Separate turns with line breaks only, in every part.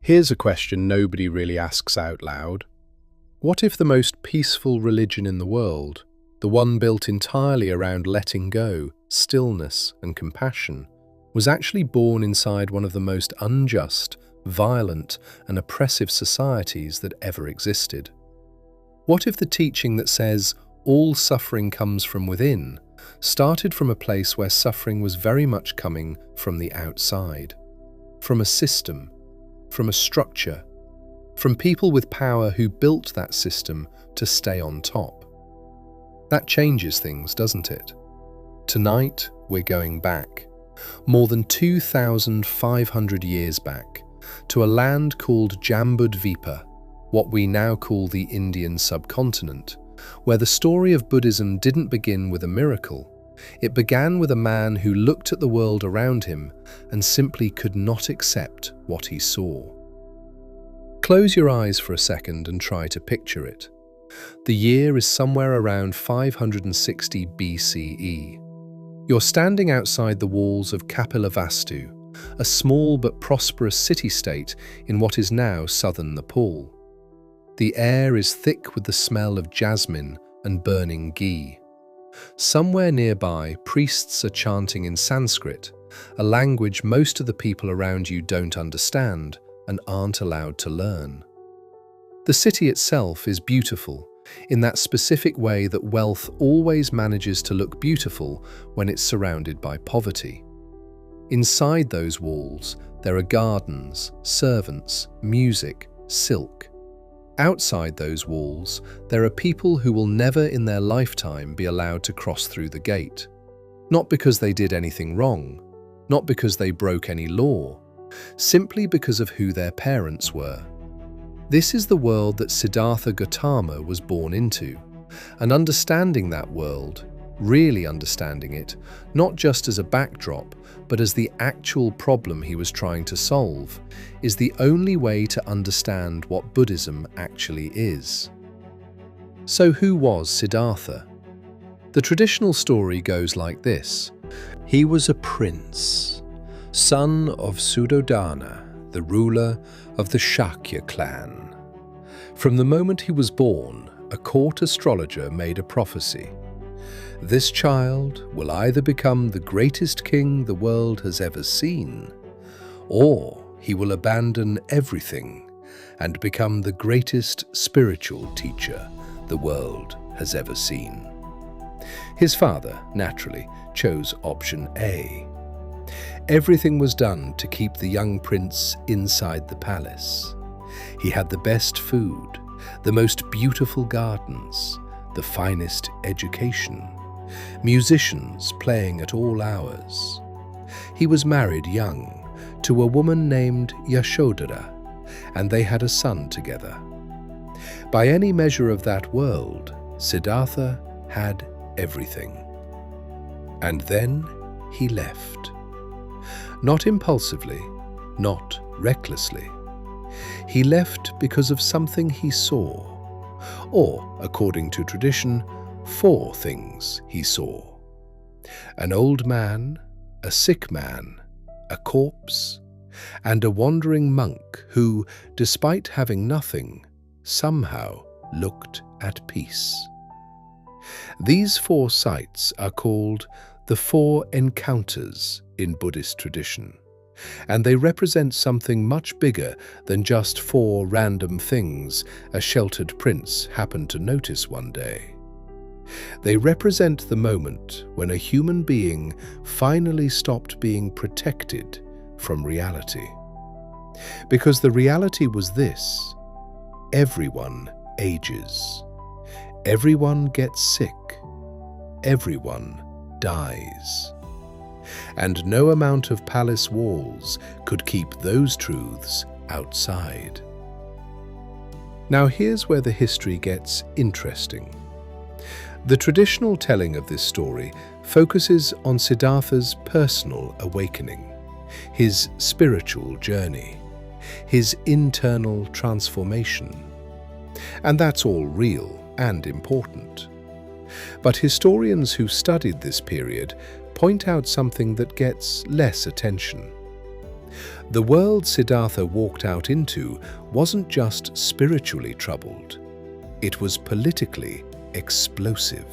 Here's a question nobody really asks out loud. What if the most peaceful religion in the world, the one built entirely around letting go, stillness, and compassion, was actually born inside one of the most unjust, violent, and oppressive societies that ever existed? What if the teaching that says all suffering comes from within started from a place where suffering was very much coming from the outside, from a system, from a structure, from people with power who built that system to stay on top? That changes things, doesn't it? Tonight, we're going back, more than 2,500 years back, to a land called Jambudvipa, what we now call the Indian subcontinent, where the story of Buddhism didn't begin with a miracle. It began with a man who looked at the world around him and simply could not accept what he saw. Close your eyes for a second and try to picture it. The year is somewhere around 560 BCE. You're standing outside the walls of Kapilavastu, a small but prosperous city-state in what is now southern Nepal. The air is thick with the smell of jasmine and burning ghee. Somewhere nearby, priests are chanting in Sanskrit, a language most of the people around you don't understand and aren't allowed to learn. The city itself is beautiful, in that specific way that wealth always manages to look beautiful when it's surrounded by poverty. Inside those walls, there are gardens, servants, music, silk. Outside those walls, there are people who will never in their lifetime be allowed to cross through the gate. Not because they did anything wrong, not because they broke any law, simply because of who their parents were. This is the world that Siddhartha Gautama was born into, and understanding that world, really understanding it, not just as a backdrop, but as the actual problem he was trying to solve, is the only way to understand what Buddhism actually is. So who was Siddhartha? The traditional story goes like this. He was a prince, son of Suddhodana, the ruler of the Shakya clan. From the moment he was born, a court astrologer made a prophecy. This child will either become the greatest king the world has ever seen, or he will abandon everything and become the greatest spiritual teacher the world has ever seen. His father, naturally, chose option A. Everything was done to keep the young prince inside the palace. He had the best food, the most beautiful gardens, the finest education, musicians playing at all hours. He was married young to a woman named Yashodhara, and they had a son together. By any measure of that world, Siddhartha had everything. And then he left. Not impulsively, not recklessly. He left because of something he saw, or, according to tradition, 4 things he saw: an old man, a sick man, a corpse, and a wandering monk who, despite having nothing, somehow looked at peace. These 4 sights are called the 4 encounters in Buddhist tradition, and they represent something much bigger than just 4 random things a sheltered prince happened to notice one day. They represent the moment when a human being finally stopped being protected from reality. Because the reality was this: everyone ages, everyone gets sick, everyone dies. And no amount of palace walls could keep those truths outside. Now here's where the history gets interesting. The traditional telling of this story focuses on Siddhartha's personal awakening, his spiritual journey, his internal transformation. And that's all real and important. But historians who studied this period point out something that gets less attention. The world Siddhartha walked out into wasn't just spiritually troubled, it was politically explosive.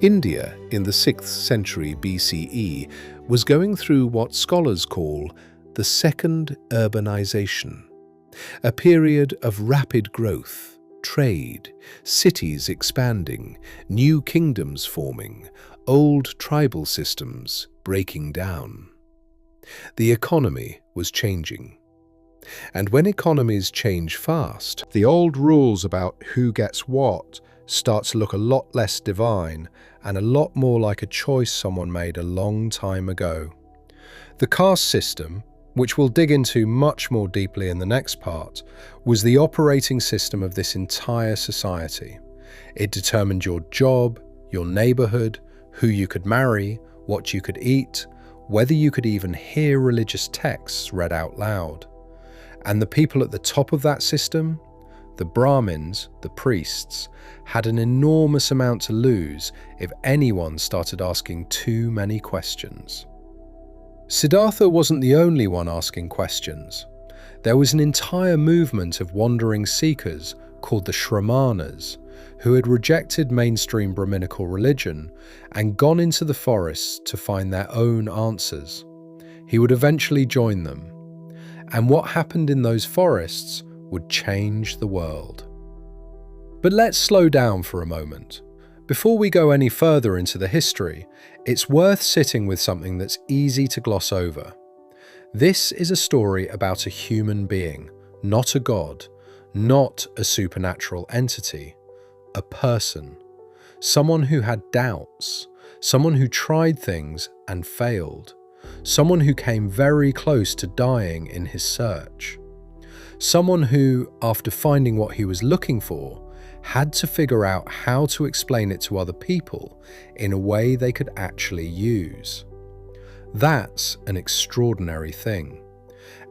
India, in the 6th century BCE, was going through what scholars call the second urbanization, a period of rapid growth, trade, cities expanding, new kingdoms forming, old tribal systems breaking down. The economy was changing. And when economies change fast, the old rules about who gets what start to look a lot less divine and a lot more like a choice someone made a long time ago. The caste system, which we'll dig into much more deeply in the next part, was the operating system of this entire society. It determined your job, your neighborhood, who you could marry, what you could eat, whether you could even hear religious texts read out loud. And the people at the top of that system, the Brahmins, the priests, had an enormous amount to lose if anyone started asking too many questions. Siddhartha wasn't the only one asking questions. There was an entire movement of wandering seekers called the Shramanas, who had rejected mainstream Brahminical religion and gone into the forests to find their own answers. He would eventually join them, and what happened in those forests would change the world. But let's slow down for a moment. Before we go any further into the history, it's worth sitting with something that's easy to gloss over. This is a story about a human being, not a god, not a supernatural entity, a person, someone who had doubts, someone who tried things and failed, someone who came very close to dying in his search, someone who, after finding what he was looking for, had to figure out how to explain it to other people in a way they could actually use. That's an extraordinary thing.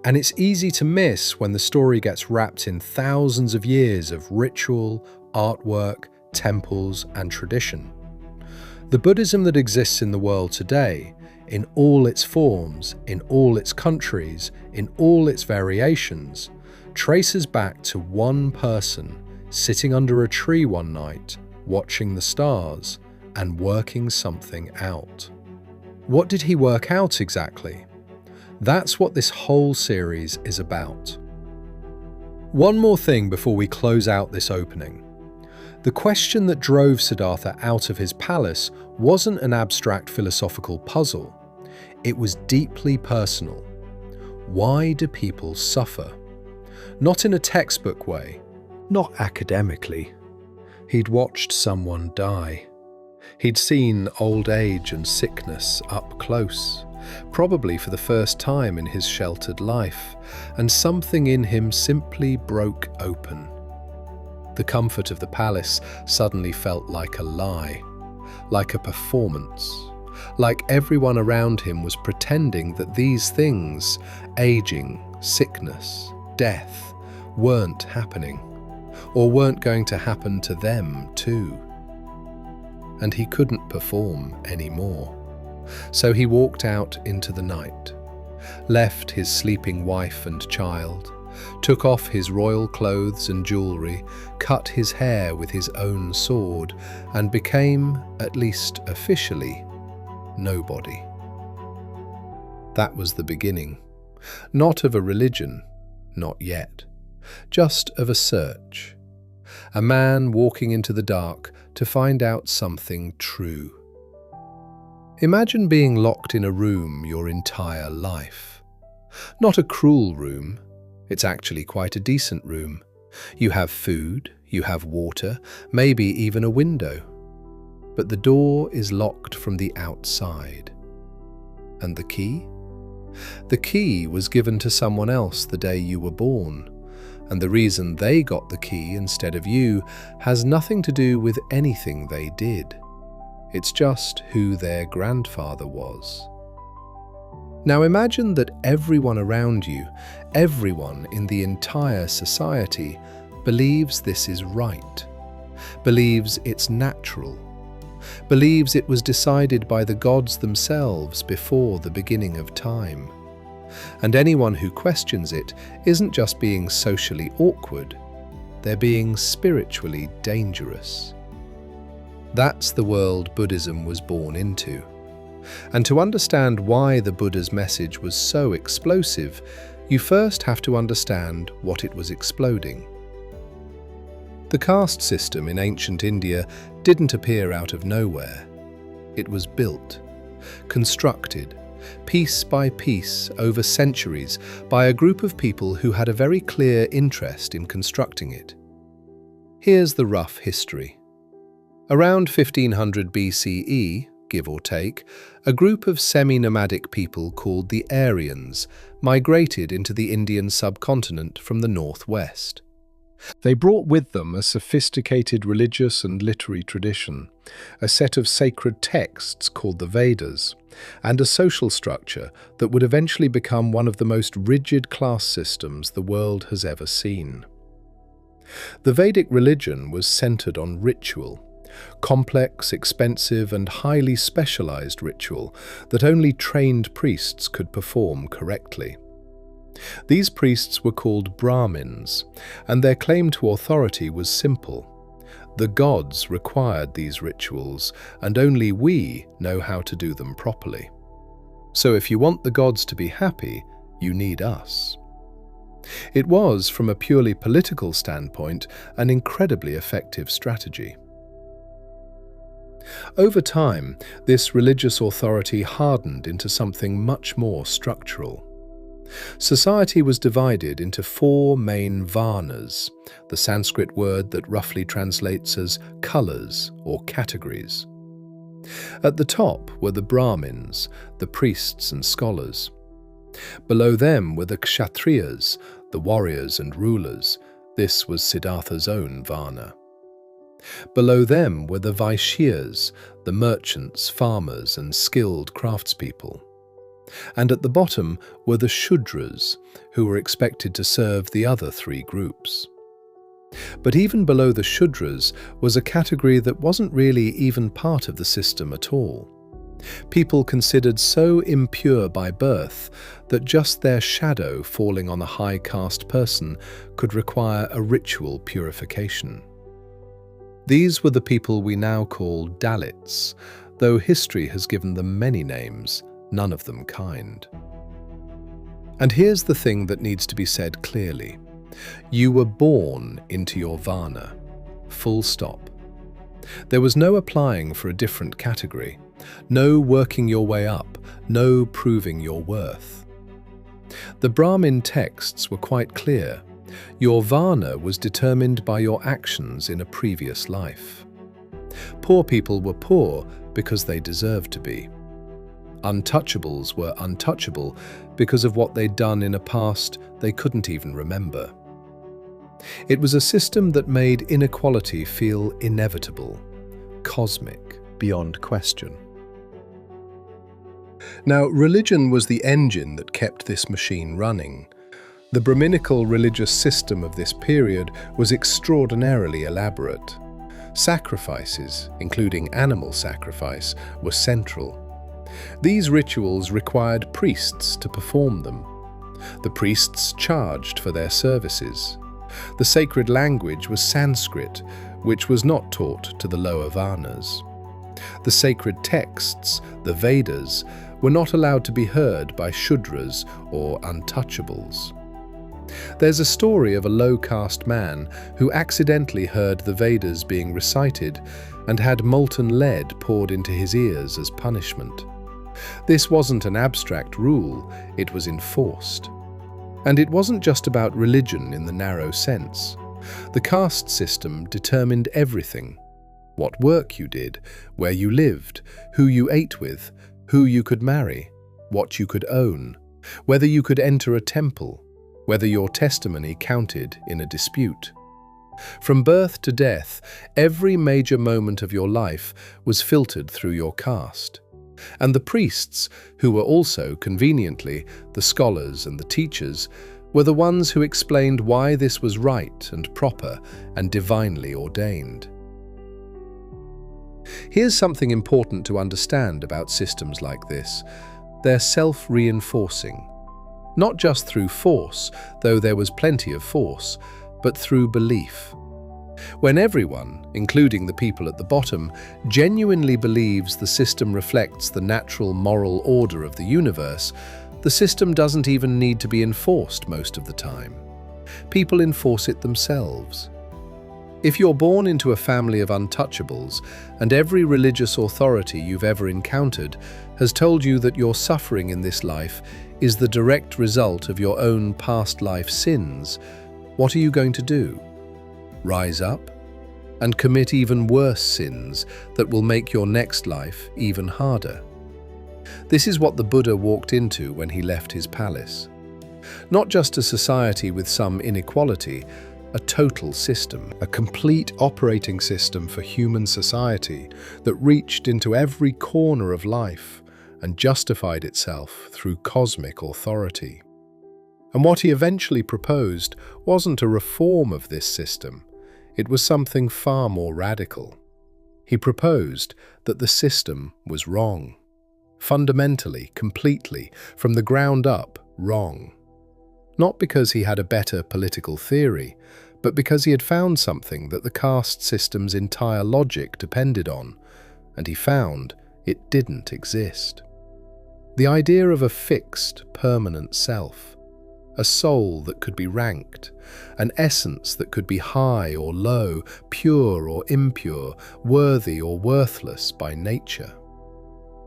And it's easy to miss when the story gets wrapped in thousands of years of ritual, artwork, temples, and tradition. The Buddhism that exists in the world today, in all its forms, in all its countries, in all its variations, traces back to one person sitting under a tree one night, watching the stars and working something out. What did he work out exactly? That's what this whole series is about. One more thing before we close out this opening. The question that drove Siddhartha out of his palace wasn't an abstract philosophical puzzle. It was deeply personal. Why do people suffer? Not in a textbook way, not academically. He'd watched someone die. He'd seen old age and sickness up close, probably for the first time in his sheltered life, and something in him simply broke open. The comfort of the palace suddenly felt like a lie, like a performance, like everyone around him was pretending that these things, aging, sickness, death, weren't happening, or weren't going to happen to them too. And he couldn't perform anymore. So he walked out into the night, left his sleeping wife and child, took off his royal clothes and jewelry, cut his hair with his own sword, and became, at least officially, nobody. That was the beginning, not of a religion, not yet, just of a search. A man walking into the dark to find out something true. Imagine being locked in a room your entire life. Not a cruel room. It's actually quite a decent room. You have food, you have water, maybe even a window. But the door is locked from the outside. And the key? The key was given to someone else the day you were born. And the reason they got the key instead of you has nothing to do with anything they did. It's just who their grandfather was. Now imagine that everyone around you, everyone in the entire society, believes this is right, believes it's natural, believes it was decided by the gods themselves before the beginning of time. And anyone who questions it isn't just being socially awkward, they're being spiritually dangerous. That's the world Buddhism was born into. And to understand why the Buddha's message was so explosive, you first have to understand what it was exploding. The caste system in ancient India didn't appear out of nowhere. It was built, constructed, piece by piece over centuries by a group of people who had a very clear interest in constructing it. Here's the rough history. Around 1500 BCE, give or take, a group of semi-nomadic people called the Aryans migrated into the Indian subcontinent from the northwest. They brought with them a sophisticated religious and literary tradition, a set of sacred texts called the Vedas, and a social structure that would eventually become one of the most rigid class systems the world has ever seen. The Vedic religion was centered on ritual, complex, expensive, and highly specialized ritual that only trained priests could perform correctly. These priests were called Brahmins, and their claim to authority was simple. The gods required these rituals, and only we know how to do them properly. So if you want the gods to be happy, you need us. It was, from a purely political standpoint, an incredibly effective strategy. Over time, this religious authority hardened into something much more structural. Society was divided into 4 main varnas, the Sanskrit word that roughly translates as colours or categories. At the top were the Brahmins, the priests and scholars. Below them were the Kshatriyas, the warriors and rulers. This was Siddhartha's own varna. Below them were the Vaishyas, the merchants, farmers, and skilled craftspeople. And at the bottom were the Shudras, who were expected to serve the other 3 groups. But even below the Shudras was a category that wasn't really even part of the system at all. People considered so impure by birth that just their shadow falling on a high caste person could require a ritual purification. These were the people we now call Dalits, though history has given them many names, none of them kind. And here's the thing that needs to be said clearly. You were born into your varna. Full stop. There was no applying for a different category, no working your way up, no proving your worth. The Brahmin texts were quite clear. Your varna was determined by your actions in a previous life. Poor people were poor because they deserved to be. Untouchables were untouchable because of what they'd done in a past they couldn't even remember. It was a system that made inequality feel inevitable, cosmic, beyond question. Now, religion was the engine that kept this machine running. The Brahminical religious system of this period was extraordinarily elaborate. Sacrifices, including animal sacrifice, were central. These rituals required priests to perform them. The priests charged for their services. The sacred language was Sanskrit, which was not taught to the lower varnas. The sacred texts, the Vedas, were not allowed to be heard by Shudras or untouchables. There's a story of a low-caste man who accidentally heard the Vedas being recited and had molten lead poured into his ears as punishment. This wasn't an abstract rule, it was enforced. And it wasn't just about religion in the narrow sense. The caste system determined everything. What work you did, where you lived, who you ate with, who you could marry, what you could own, whether you could enter a temple, whether your testimony counted in a dispute. From birth to death, every major moment of your life was filtered through your caste. And the priests, who were also, conveniently, the scholars and the teachers, were the ones who explained why this was right and proper and divinely ordained. Here's something important to understand about systems like this. They're self-reinforcing. Not just through force, though there was plenty of force, but through belief. When everyone, including the people at the bottom, genuinely believes the system reflects the natural moral order of the universe, the system doesn't even need to be enforced most of the time. People enforce it themselves. If you're born into a family of untouchables, and every religious authority you've ever encountered has told you that your suffering in this life is the direct result of your own past life sins, what are you going to do? Rise up and commit even worse sins that will make your next life even harder. This is what the Buddha walked into when he left his palace. Not just a society with some inequality, a total system, a complete operating system for human society that reached into every corner of life and justified itself through cosmic authority. And what he eventually proposed wasn't a reform of this system. It was something far more radical. He proposed that the system was wrong. Fundamentally, completely, from the ground up, wrong. Not because he had a better political theory, but because he had found something that the caste system's entire logic depended on, and he found it didn't exist. The idea of a fixed, permanent self, a soul that could be ranked, an essence that could be high or low, pure or impure, worthy or worthless by nature.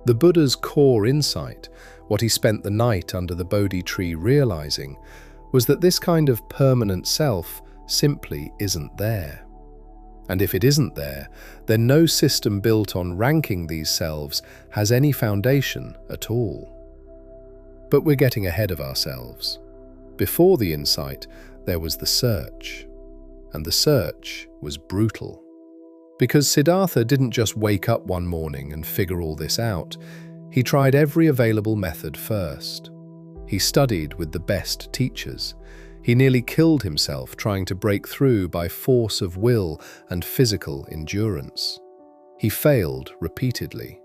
The Buddha's core insight, what he spent the night under the Bodhi Tree realizing, was that this kind of permanent self simply isn't there. And if it isn't there, then no system built on ranking these selves has any foundation at all. But we're getting ahead of ourselves. Before the insight, there was the search. And the search was brutal. Because Siddhartha didn't just wake up one morning and figure all this out. He tried every available method first. He studied with the best teachers. He nearly killed himself trying to break through by force of will and physical endurance. He failed repeatedly.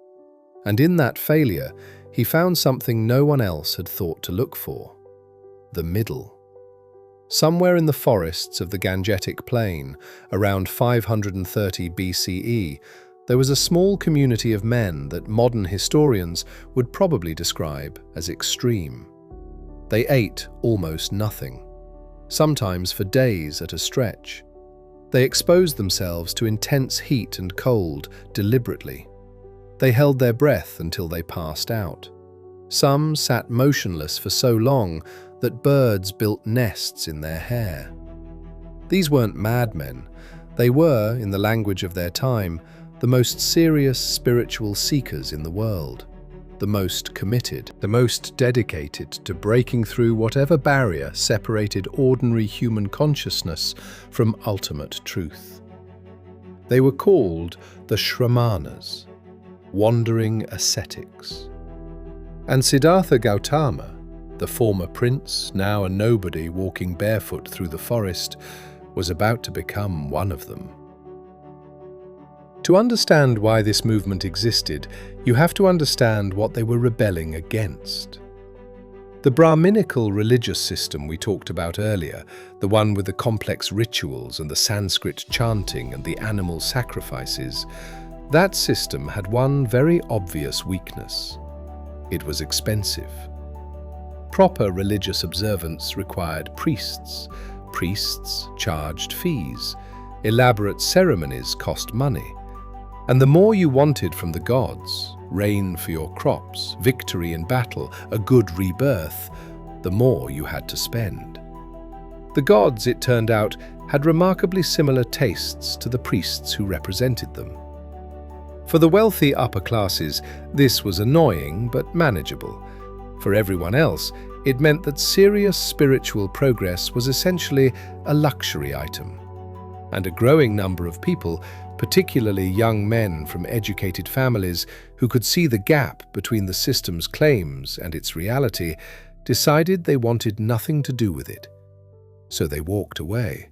And in that failure, he found something no one else had thought to look for: the middle. Somewhere in the forests of the Gangetic Plain, around 530 BCE, there was a small community of men that modern historians would probably describe as extreme. They ate almost nothing, sometimes for days at a stretch. They exposed themselves to intense heat and cold deliberately. They held their breath until they passed out. Some sat motionless for so long that birds built nests in their hair. These weren't madmen. They were, in the language of their time, the most serious spiritual seekers in the world, the most committed, the most dedicated to breaking through whatever barrier separated ordinary human consciousness from ultimate truth. They were called the Shramanas, wandering ascetics. And Siddhartha Gautama, the former prince, now a nobody walking barefoot through the forest, was about to become one of them. To understand why this movement existed, you have to understand what they were rebelling against. The Brahminical religious system we talked about earlier, the one with the complex rituals and the Sanskrit chanting and the animal sacrifices, that system had one very obvious weakness. It was expensive. Proper religious observance required priests. Priests charged fees. Elaborate ceremonies cost money. And the more you wanted from the gods, rain for your crops, victory in battle, a good rebirth, the more you had to spend. The gods, it turned out, had remarkably similar tastes to the priests who represented them. For the wealthy upper classes, this was annoying but manageable. For everyone else, it meant that serious spiritual progress was essentially a luxury item. And a growing number of people, particularly young men from educated families who could see the gap between the system's claims and its reality, decided they wanted nothing to do with it. So they walked away.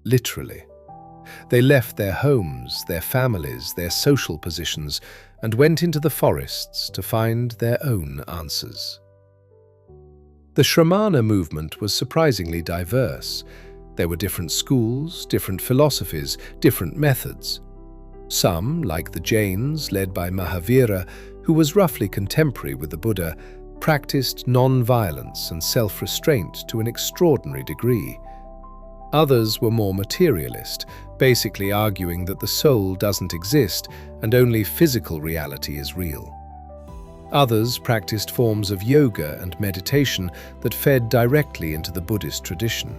Literally. They left their homes, their families, their social positions, and went into the forests to find their own answers. The Shramana movement was surprisingly diverse. There were different schools, different philosophies, different methods. Some, like the Jains, led by Mahavira, who was roughly contemporary with the Buddha, practiced non-violence and self-restraint to an extraordinary degree. Others were more materialist, basically arguing that the soul doesn't exist and only physical reality is real. Others practiced forms of yoga and meditation that fed directly into the Buddhist tradition.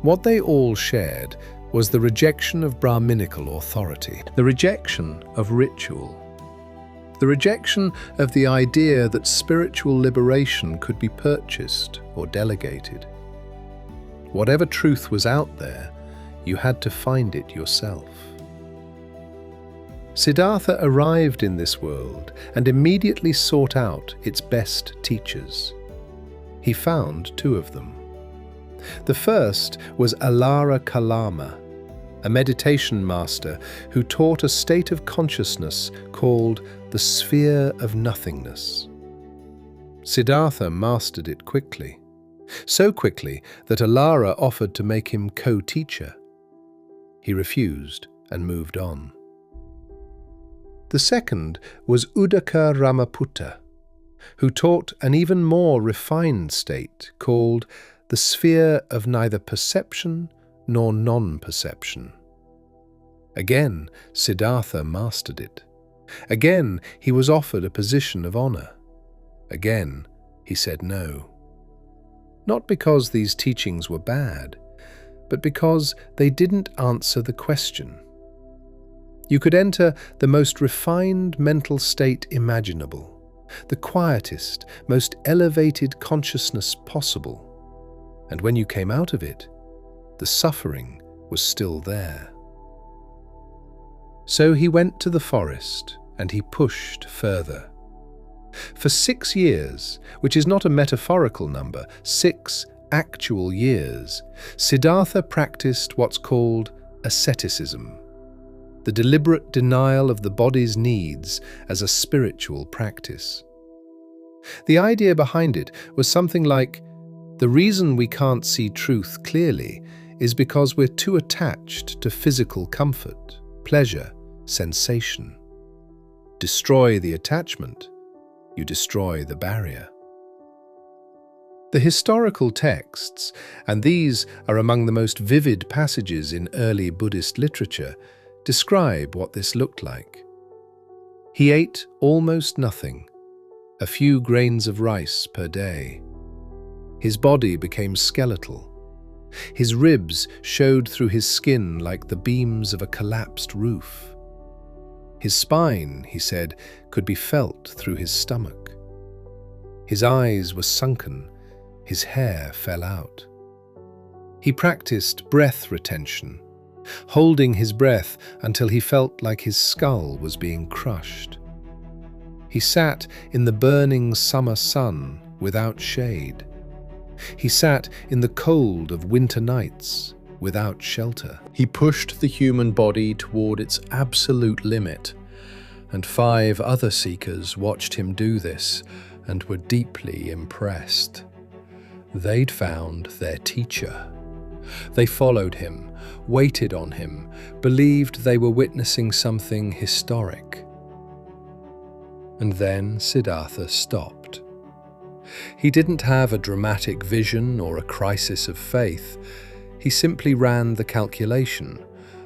What they all shared was the rejection of Brahminical authority, the rejection of ritual, the rejection of the idea that spiritual liberation could be purchased or delegated. Whatever truth was out there, you had to find it yourself. Siddhartha arrived in this world and immediately sought out its best teachers. He found two of them. The first was Alara Kalama, a meditation master who taught a state of consciousness called the sphere of nothingness. Siddhartha mastered it quickly. So quickly that Alara offered to make him co-teacher. He refused and moved on. The second was Uddaka Ramaputta, who taught an even more refined state called the sphere of neither perception nor non-perception. Again, Siddhartha mastered it. Again, he was offered a position of honor. Again, he said no. Not because these teachings were bad, but because they didn't answer the question. You could enter the most refined mental state imaginable, the quietest, most elevated consciousness possible, and when you came out of it, the suffering was still there. So he went to the forest and he pushed further. For 6 years, which is not a metaphorical number, 6 actual years, Siddhartha practiced what's called asceticism, the deliberate denial of the body's needs as a spiritual practice. The idea behind it was something like, the reason we can't see truth clearly is because we're too attached to physical comfort, pleasure, sensation. Destroy the attachment, you destroy the barrier. The historical texts, and these are among the most vivid passages in early Buddhist literature, describe what this looked like. He ate almost nothing, a few grains of rice per day. His body became skeletal. His ribs showed through his skin like the beams of a collapsed roof. His spine, he said, could be felt through his stomach. His eyes were sunken, his hair fell out. He practiced breath retention, holding his breath until he felt like his skull was being crushed. He sat in the burning summer sun without shade. He sat in the cold of winter nights without shelter. He pushed the human body toward its absolute limit, and 5 other seekers watched him do this and were deeply impressed. They'd found their teacher. They followed him, waited on him, believed they were witnessing something historic. And then Siddhartha stopped. He didn't have a dramatic vision or a crisis of faith. He simply ran the calculation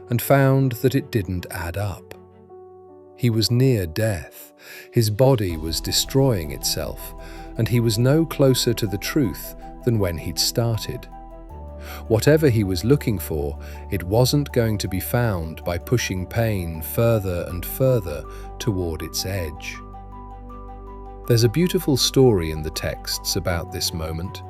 and found that it didn't add up. He was near death. His body was destroying itself, and he was no closer to the truth than when he'd started. Whatever he was looking for, it wasn't going to be found by pushing pain further and further toward its edge. There's a beautiful story in the texts about this moment.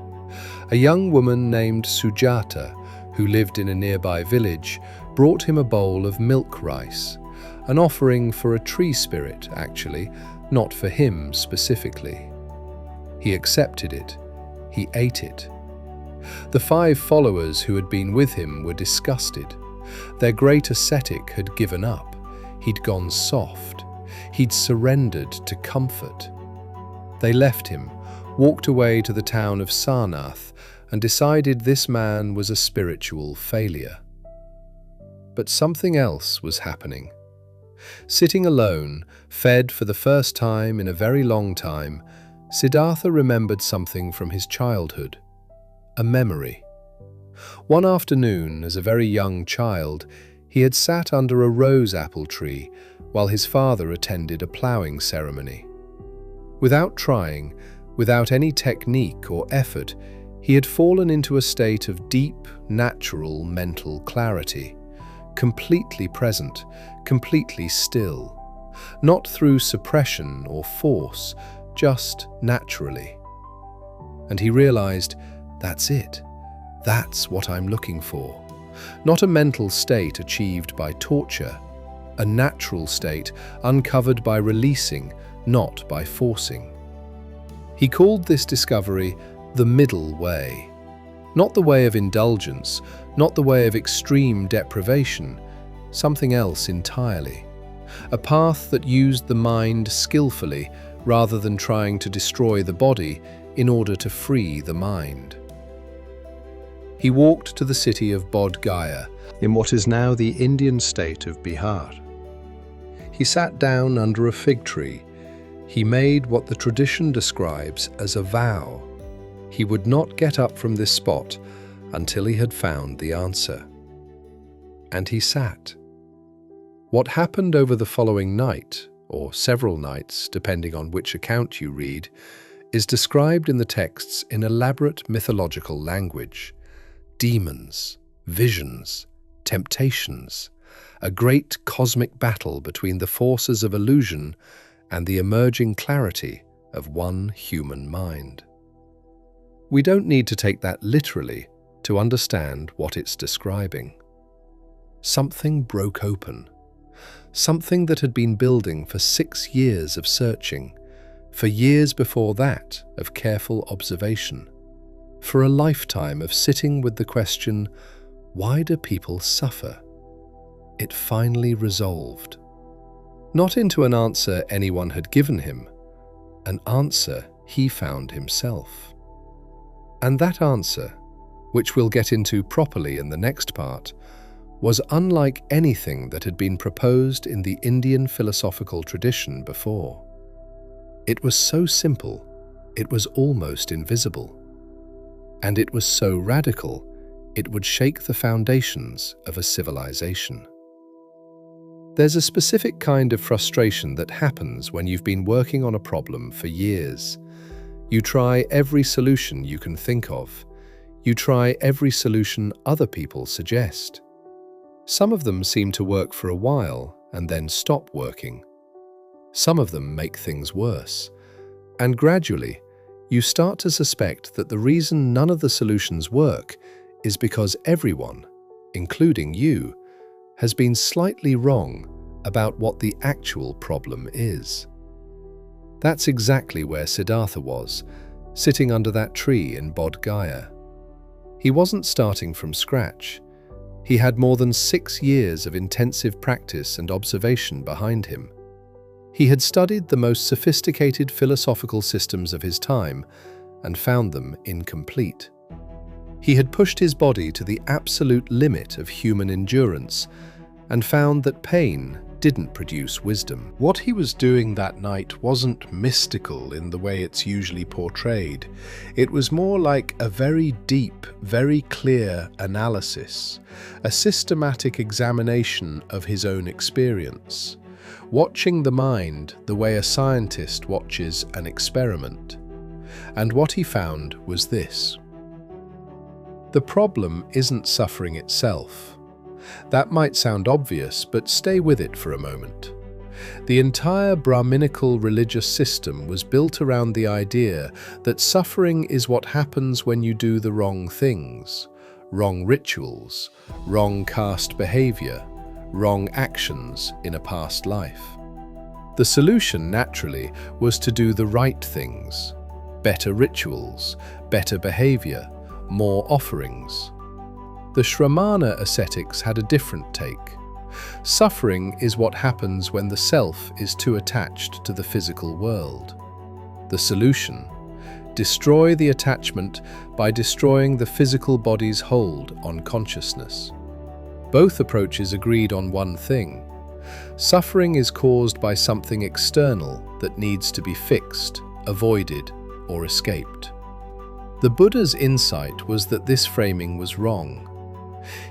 A young woman named Sujata, who lived in a nearby village, brought him a bowl of milk rice, an offering for a tree spirit, actually, not for him specifically. He accepted it. He ate it. The 5 followers who had been with him were disgusted. Their great ascetic had given up. He'd gone soft. He'd surrendered to comfort. They left him, walked away to the town of Sarnath and decided this man was a spiritual failure. But something else was happening. Sitting alone, fed for the first time in a very long time, Siddhartha remembered something from his childhood, a memory. One afternoon, as a very young child, he had sat under a rose apple tree while his father attended a ploughing ceremony. Without trying, without any technique or effort, he had fallen into a state of deep, natural mental clarity, completely present, completely still, not through suppression or force, just naturally. And he realized, that's it. That's what I'm looking for. Not a mental state achieved by torture, a natural state uncovered by releasing, not by forcing. He called this discovery the middle way. Not the way of indulgence, not the way of extreme deprivation, something else entirely. A path that used the mind skillfully rather than trying to destroy the body in order to free the mind. He walked to the city of Bodh Gaya, in what is now the Indian state of Bihar. He sat down under a fig tree. He made what the tradition describes as a vow. He would not get up from this spot until he had found the answer. And he sat. What happened over the following night, or several nights, depending on which account you read, is described in the texts in elaborate mythological language. Demons, visions, temptations, a great cosmic battle between the forces of illusion and the emerging clarity of one human mind. We don't need to take that literally to understand what it's describing. Something broke open. Something that had been building for 6 years of searching, for years before that of careful observation, for a lifetime of sitting with the question, why do people suffer? It finally resolved. Not into an answer anyone had given him, an answer he found himself. And that answer, which we'll get into properly in the next part, was unlike anything that had been proposed in the Indian philosophical tradition before. It was so simple, it was almost invisible. And it was so radical, it would shake the foundations of a civilization. There's a specific kind of frustration that happens when you've been working on a problem for years. You try every solution you can think of. You try every solution other people suggest. Some of them seem to work for a while and then stop working. Some of them make things worse. And gradually, you start to suspect that the reason none of the solutions work is because everyone, including you, has been slightly wrong about what the actual problem is. That's exactly where Siddhartha was, sitting under that tree in Bodh Gaya. He wasn't starting from scratch. He had more than 6 years of intensive practice and observation behind him. He had studied the most sophisticated philosophical systems of his time and found them incomplete. He had pushed his body to the absolute limit of human endurance and found that pain didn't produce wisdom. What he was doing that night wasn't mystical in the way it's usually portrayed. It was more like a very deep, very clear analysis, a systematic examination of his own experience. Watching the mind the way a scientist watches an experiment. And what he found was this. The problem isn't suffering itself. That might sound obvious, but stay with it for a moment. The entire Brahminical religious system was built around the idea that suffering is what happens when you do the wrong things, wrong rituals, wrong caste behavior, wrong actions in a past life. The solution, naturally, was to do the right things, better rituals, better behavior, more offerings. The Shramana ascetics had a different take. Suffering is what happens when the self is too attached to the physical world. The solution, Destroy the attachment by destroying the physical body's hold on consciousness. Both approaches agreed on one thing. Suffering is caused by something external that needs to be fixed, avoided, or escaped. The Buddha's insight was that this framing was wrong.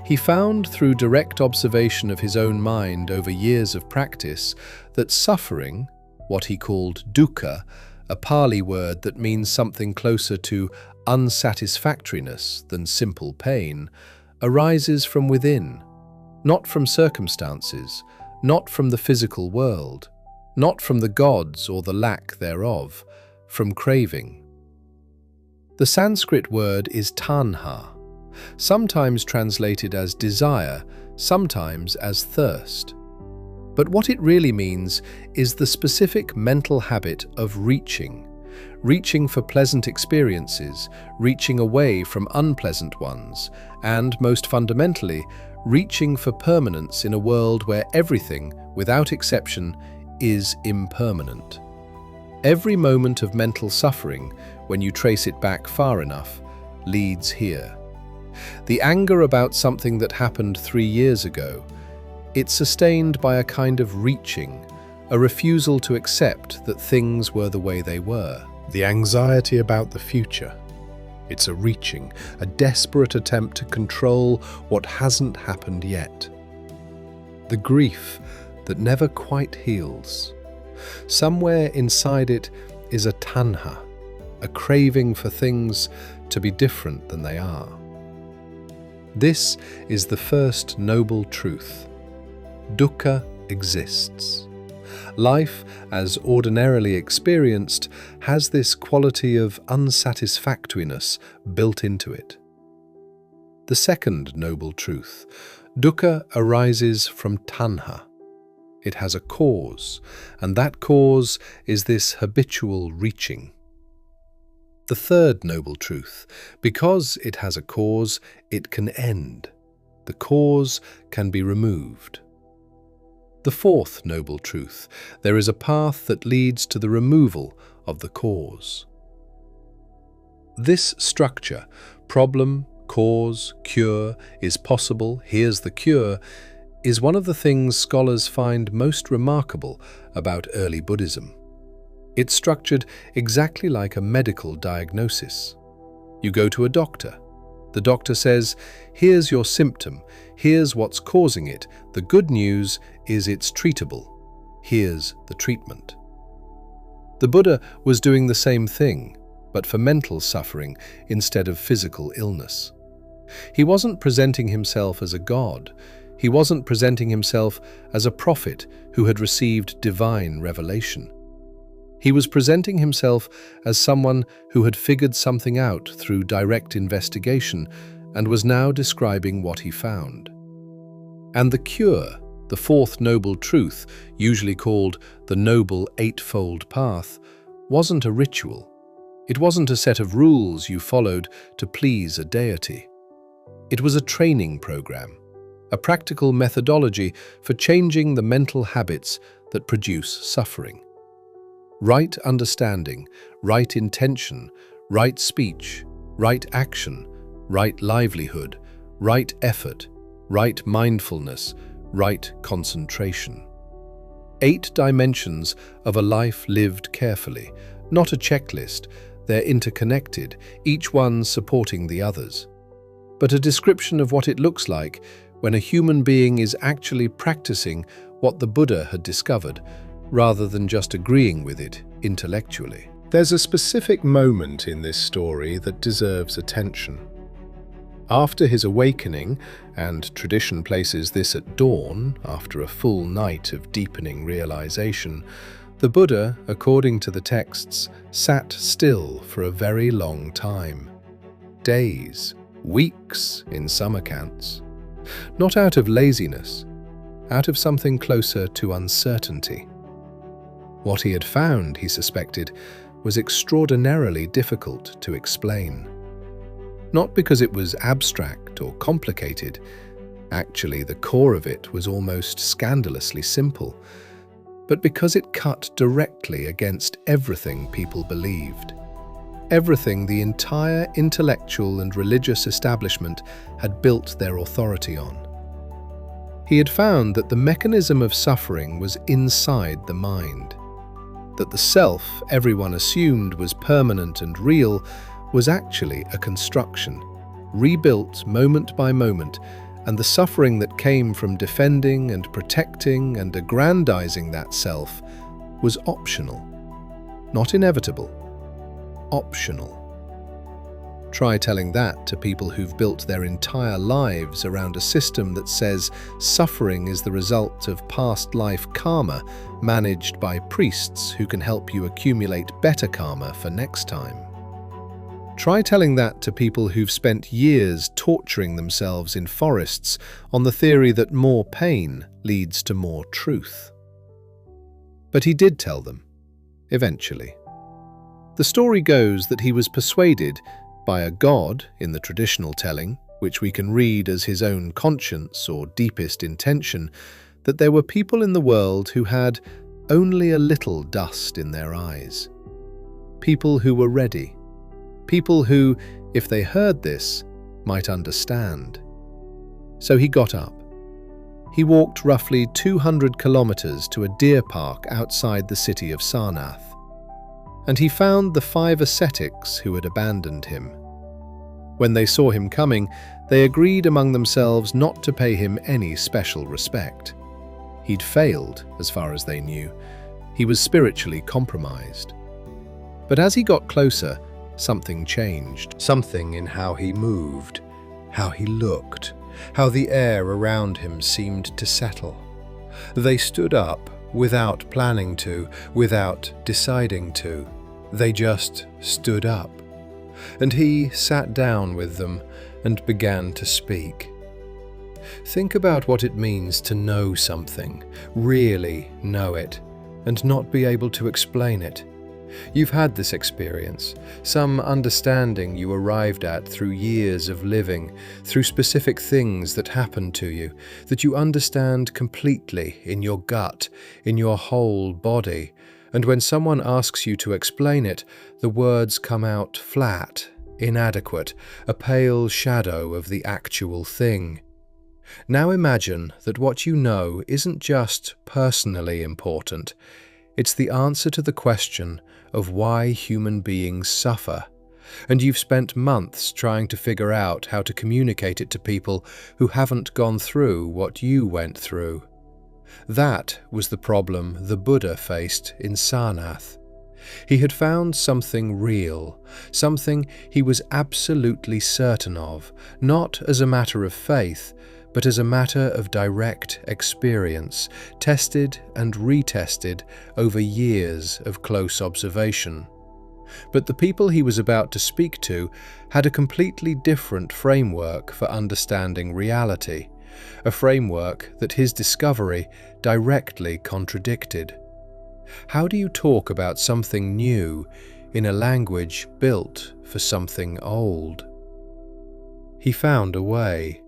He found through direct observation of his own mind over years of practice that suffering, what he called dukkha, a Pali word that means something closer to unsatisfactoriness than simple pain, arises from within, not from circumstances, not from the physical world, not from the gods or the lack thereof, from craving. The Sanskrit word is tanha, sometimes translated as desire, sometimes as thirst. But what it really means is the specific mental habit of reaching for pleasant experiences, reaching away from unpleasant ones, and, most fundamentally, reaching for permanence in a world where everything, without exception, is impermanent. Every moment of mental suffering, when you trace it back far enough, leads here. The anger about something that happened 3 years ago, it's sustained by a kind of reaching, a refusal to accept that things were the way they were. The anxiety about the future, it's a reaching, a desperate attempt to control what hasn't happened yet. The grief that never quite heals. Somewhere inside it is a tanha, a craving for things to be different than they are. This is the first noble truth. Dukkha exists. Life, as ordinarily experienced, has this quality of unsatisfactoriness built into it. The second noble truth, dukkha arises from tanha. It has a cause, and that cause is this habitual reaching. The third noble truth, because it has a cause, it can end. The cause can be removed. The fourth noble truth, there is a path that leads to the removal of the cause. This structure, problem, cause, cure, is possible, here's the cure, is one of the things scholars find most remarkable about early Buddhism. It's structured exactly like a medical diagnosis. You go to a doctor. The doctor says, here's your symptom, here's what's causing it. The good news is it's treatable. Here's the treatment. The Buddha was doing the same thing, but for mental suffering instead of physical illness. He wasn't presenting himself as a god. He wasn't presenting himself as a prophet who had received divine revelation. He was presenting himself as someone who had figured something out through direct investigation and was now describing what he found. And the cure, the fourth noble truth, usually called the Noble Eightfold Path, wasn't a ritual. It wasn't a set of rules you followed to please a deity. It was a training program, a practical methodology for changing the mental habits that produce suffering. Right understanding, right intention, right speech, right action, right livelihood, right effort, right mindfulness, right concentration. 8 dimensions of a life lived carefully, not a checklist. They're interconnected, each one supporting the others. But a description of what it looks like when a human being is actually practicing what the Buddha had discovered, rather than just agreeing with it intellectually. There's a specific moment in this story that deserves attention. After his awakening, and tradition places this at dawn, after a full night of deepening realization, the Buddha, according to the texts, sat still for a very long time. Days, weeks in some accounts. Not out of laziness, out of something closer to uncertainty. What he had found, he suspected, was extraordinarily difficult to explain. Not because it was abstract or complicated. Actually, the core of it was almost scandalously simple, but because it cut directly against everything people believed. everything the entire intellectual and religious establishment had built their authority on. He had found that the mechanism of suffering was inside the mind, that the self everyone assumed was permanent and real was actually a construction, rebuilt moment by moment, and the suffering that came from defending and protecting and aggrandizing that self was optional, not inevitable, optional. Try telling that to people who've built their entire lives around a system that says suffering is the result of past life karma managed by priests who can help you accumulate better karma for next time. Try telling that to people who've spent years torturing themselves in forests on the theory that more pain leads to more truth. But he did tell them, eventually. The story goes that he was persuaded by a god in the traditional telling, which we can read as his own conscience or deepest intention, that there were people in the world who had only a little dust in their eyes. People who were ready. People who, if they heard this, might understand. So he got up. He walked roughly 200 kilometers to a deer park outside the city of Sarnath. And he found the 5 ascetics who had abandoned him. When they saw him coming, they agreed among themselves not to pay him any special respect. He'd failed, as far as they knew. He was spiritually compromised. But as he got closer, something changed. Something in how he moved, how he looked, how the air around him seemed to settle. They stood up without planning to, without deciding to. They just stood up. And he sat down with them and began to speak. Think about what it means to know something, really know it, and not be able to explain it. You've had this experience, some understanding you arrived at through years of living, through specific things that happened to you, that you understand completely in your gut, in your whole body, and when someone asks you to explain it, the words come out flat, inadequate, a pale shadow of the actual thing. Now imagine that what you know isn't just personally important, it's the answer to the question of why human beings suffer, and you've spent months trying to figure out how to communicate it to people who haven't gone through what you went through. That was the problem the Buddha faced in Sarnath. He had found something real, something he was absolutely certain of, not as a matter of faith, but as a matter of direct experience, tested and retested over years of close observation. But the people he was about to speak to had a completely different framework for understanding reality, a framework that his discovery directly contradicted. How do you talk about something new in a language built for something old? He found a way.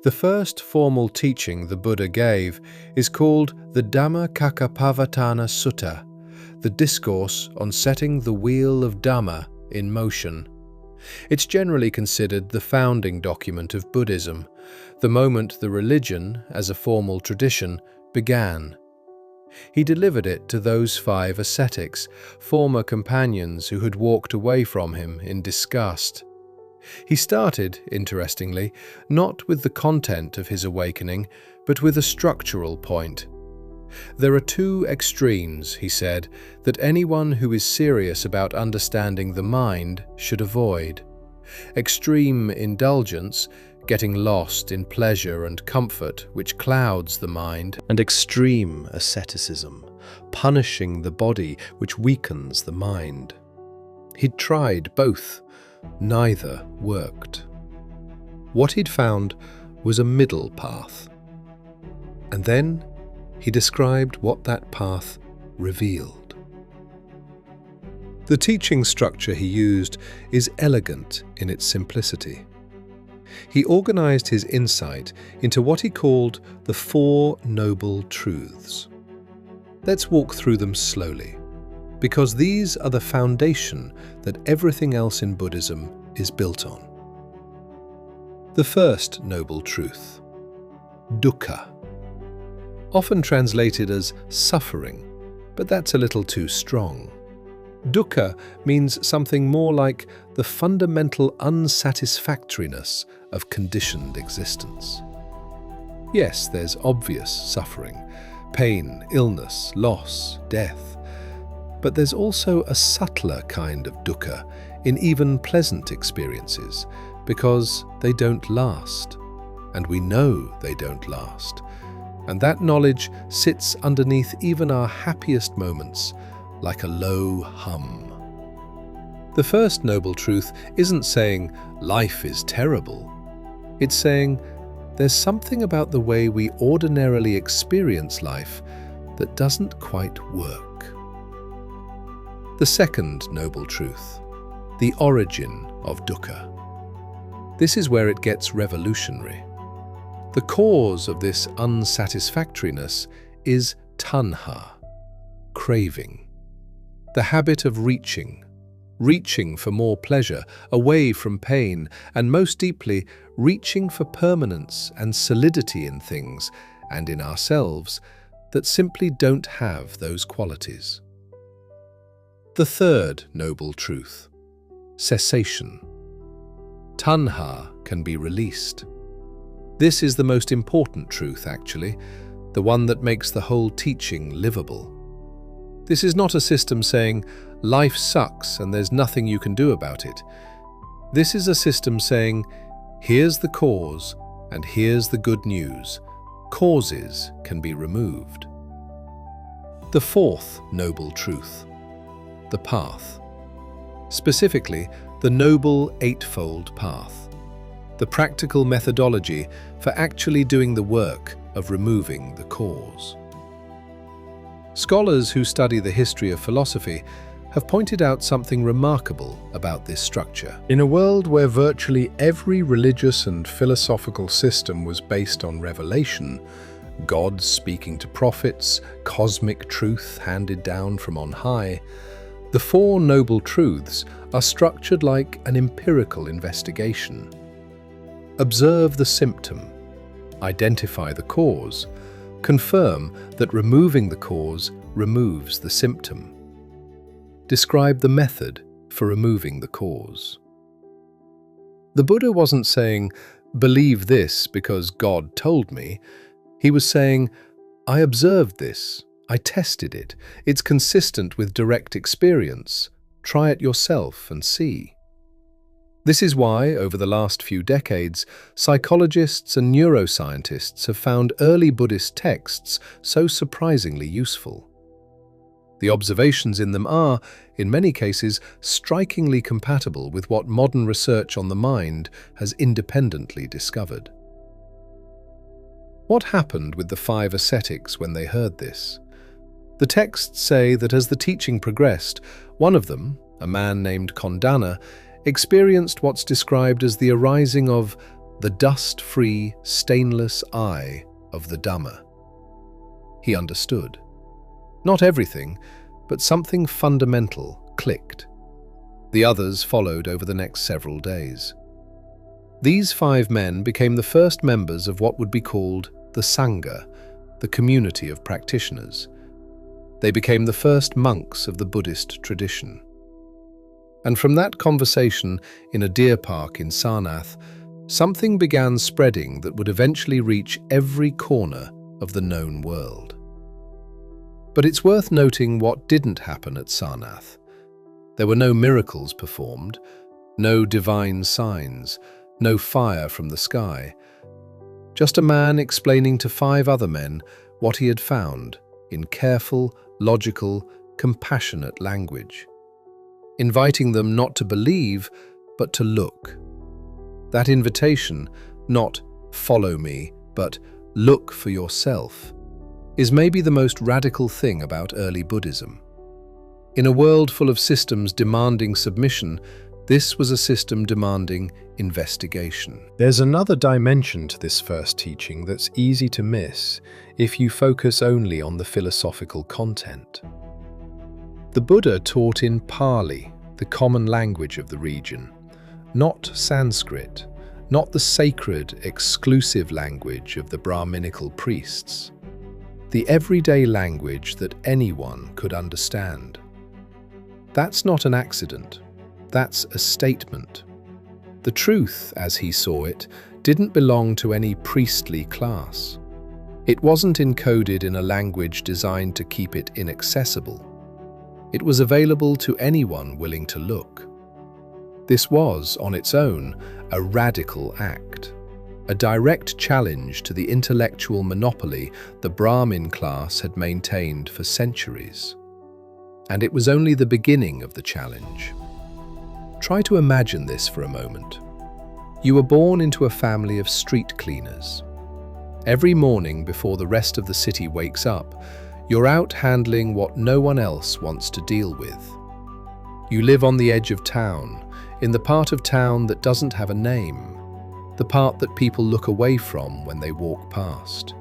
The first formal teaching the Buddha gave is called the Dhammacakkappavattana Sutta, the discourse on setting the wheel of Dhamma in motion. It's generally considered the founding document of Buddhism, the moment the religion, as a formal tradition, began. He delivered it to those 5 ascetics, former companions who had walked away from him in disgust. He started, interestingly, not with the content of his awakening, but with a structural point. There are 2 extremes, he said, that anyone who is serious about understanding the mind should avoid. Extreme indulgence, getting lost in pleasure and comfort which clouds the mind, and extreme asceticism, punishing the body which weakens the mind. He'd tried both. Neither worked. What he'd found was a middle path. And then he described what that path revealed. The teaching structure he used is elegant in its simplicity. He organized his insight into what he called the 4 noble truths. Let's walk through them slowly. because these are the foundation that everything else in Buddhism is built on. The first noble truth, dukkha. Often translated as suffering, but that's a little too strong. Dukkha means something more like the fundamental unsatisfactoriness of conditioned existence. Yes, there's obvious suffering, pain, illness, loss, death. But there's also a subtler kind of dukkha in even pleasant experiences, because they don't last. And we know they don't last. And that knowledge sits underneath even our happiest moments, like a low hum. The first noble truth isn't saying life is terrible. It's saying there's something about the way we ordinarily experience life that doesn't quite work. The second noble truth, the origin of dukkha. This is where it gets revolutionary. The cause of this unsatisfactoriness is tanha, craving. The habit of reaching for more pleasure, away from pain, and most deeply, reaching for permanence and solidity in things and in ourselves that simply don't have those qualities. The third noble truth, cessation. Tanha can be released. This is the most important truth, actually, the one that makes the whole teaching livable. This is not a system saying, life sucks and there's nothing you can do about it. This is a system saying, here's the cause and here's the good news. Causes can be removed. The fourth noble truth, the path. Specifically, the Noble Eightfold Path, the practical methodology for actually doing the work of removing the cause. Scholars who study the history of philosophy have pointed out something remarkable about this structure. In a world where virtually every religious and philosophical system was based on revelation, God speaking to prophets, cosmic truth handed down from on high, the Four Noble Truths are structured like an empirical investigation. Observe the symptom, identify the cause, confirm that removing the cause removes the symptom. Describe the method for removing the cause. The Buddha wasn't saying, believe this because God told me. He was saying, I observed this, I tested it, it's consistent with direct experience. Try it yourself and see. This is why, over the last few decades, psychologists and neuroscientists have found early Buddhist texts so surprisingly useful. The observations in them are, in many cases, strikingly compatible with what modern research on the mind has independently discovered. What happened with the 5 ascetics when they heard this? The texts say that as the teaching progressed, one of them, a man named Kondana, experienced what's described as the arising of the dust-free, stainless eye of the Dhamma. He understood. Not everything, but something fundamental clicked. The others followed over the next several days. These 5 men became the first members of what would be called the Sangha, the community of practitioners. They became the first monks of the Buddhist tradition. And from that conversation in a deer park in Sarnath, something began spreading that would eventually reach every corner of the known world. But it's worth noting what didn't happen at Sarnath. There were no miracles performed, no divine signs, no fire from the sky. Just a man explaining to 5 other men what he had found in careful, logical, compassionate language, inviting them not to believe, but to look. That invitation, not follow me, but look for yourself, is maybe the most radical thing about early Buddhism. In a world full of systems demanding submission, this was a system demanding investigation. There's another dimension to this first teaching that's easy to miss if you focus only on the philosophical content. The Buddha taught in Pali, the common language of the region, not Sanskrit, not the sacred, exclusive language of the Brahminical priests. The everyday language that anyone could understand. That's not an accident. That's a statement. The truth, as he saw it, didn't belong to any priestly class. It wasn't encoded in a language designed to keep it inaccessible. It was available to anyone willing to look. This was, on its own, a radical act, a direct challenge to the intellectual monopoly the Brahmin class had maintained for centuries. And it was only the beginning of the challenge. Try to imagine this for a moment. You were born into a family of street cleaners. Every morning before the rest of the city wakes up, you're out handling what no one else wants to deal with. You live on the edge of town, in the part of town that doesn't have a name, the part that people look away from when they walk past.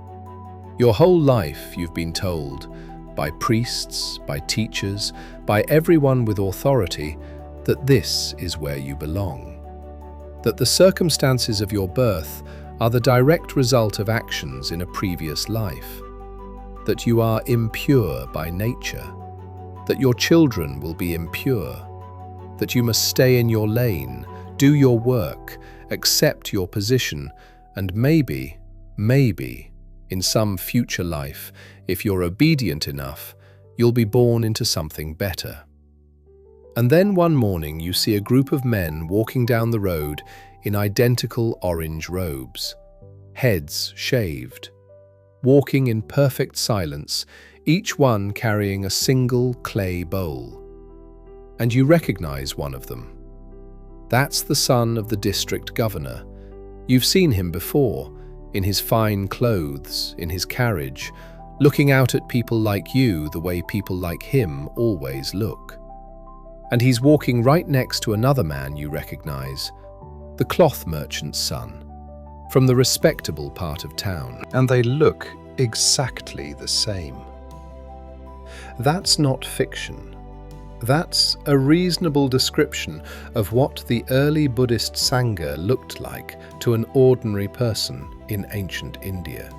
Your whole life you've been told, by priests, by teachers, by everyone with authority, that this is where you belong. That the circumstances of your birth are the direct result of actions in a previous life. That you are impure by nature. That your children will be impure. That you must stay in your lane, do your work, accept your position, and maybe, in some future life, if you're obedient enough, you'll be born into something better. And then one morning you see a group of men walking down the road in identical orange robes, heads shaved, walking in perfect silence, each one carrying a single clay bowl. And you recognize one of them. That's the son of the district governor. You've seen him before, in his fine clothes, in his carriage, looking out at people like you the way people like him always look. And he's walking right next to another man you recognize, the cloth merchant's son, from the respectable part of town. And they look exactly the same. That's not fiction. That's a reasonable description of what the early Buddhist Sangha looked like to an ordinary person in ancient India.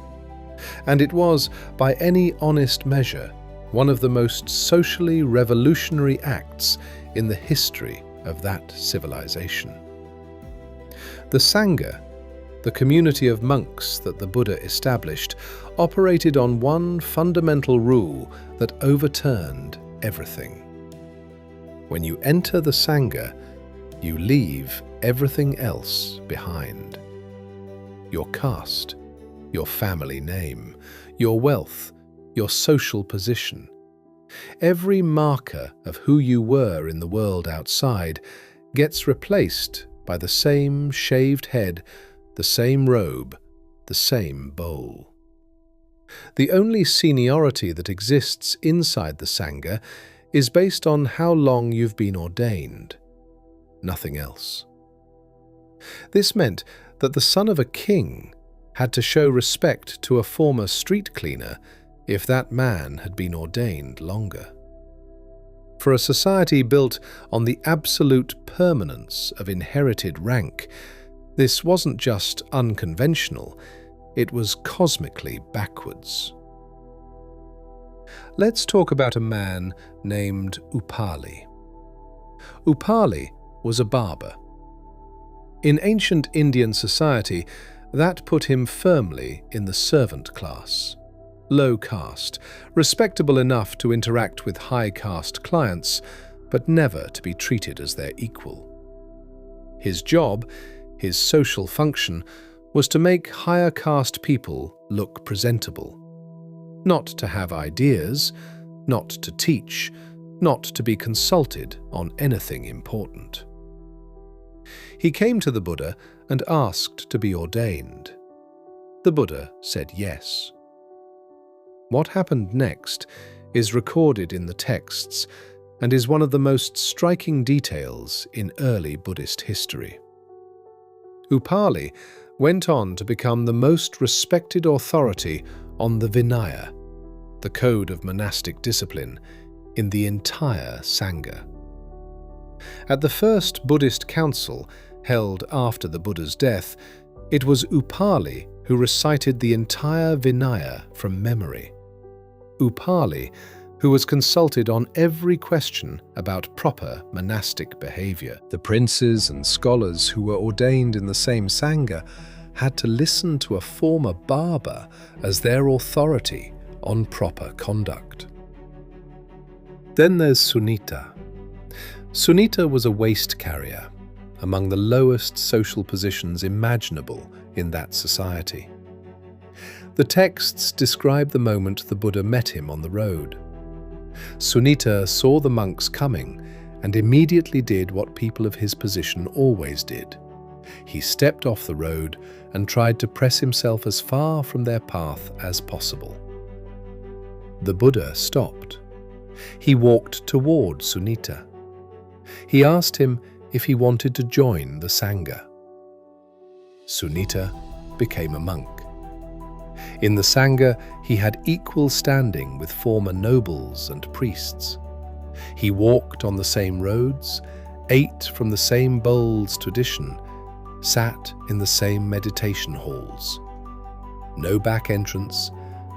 And it was, by any honest measure, one of the most socially revolutionary acts in the history of that civilization. The Sangha, the community of monks that the Buddha established, operated on one fundamental rule that overturned everything. When you enter the Sangha, you leave everything else behind. Your caste, your family name, your wealth, your social position. Every marker of who you were in the world outside gets replaced by the same shaved head, the same robe, the same bowl. The only seniority that exists inside the Sangha is based on how long you've been ordained, nothing else. This meant that the son of a king had to show respect to a former street cleaner if that man had been ordained longer. For a society built on the absolute permanence of inherited rank, this wasn't just unconventional, it was cosmically backwards. Let's talk about a man named Upali. Upali was a barber. In ancient Indian society, that put him firmly in the servant class, low caste, respectable enough to interact with high caste clients, but never to be treated as their equal. His job, his social function, was to make higher caste people look presentable. Not to have ideas, not to teach, not to be consulted on anything important. He came to the Buddha and asked to be ordained. The Buddha said yes. What happened next is recorded in the texts and is one of the most striking details in early Buddhist history. Upali went on to become the most respected authority on the Vinaya, the code of monastic discipline, in the entire Sangha. At the first Buddhist council, held after the Buddha's death, it was Upali who recited the entire Vinaya from memory. Upali, who was consulted on every question about proper monastic behavior. The princes and scholars who were ordained in the same Sangha had to listen to a former barber as their authority on proper conduct. Then there's Sunita. Sunita was a waste carrier, among the lowest social positions imaginable in that society. The texts describe the moment the Buddha met him on the road. Sunita saw the monks coming and immediately did what people of his position always did. He stepped off the road and tried to press himself as far from their path as possible. The Buddha stopped. He walked toward Sunita. He asked him if he wanted to join the Sangha. Sunita became a monk. In the Sangha, he had equal standing with former nobles and priests. He walked on the same roads, ate from the same bowls tradition, sat in the same meditation halls. No back entrance,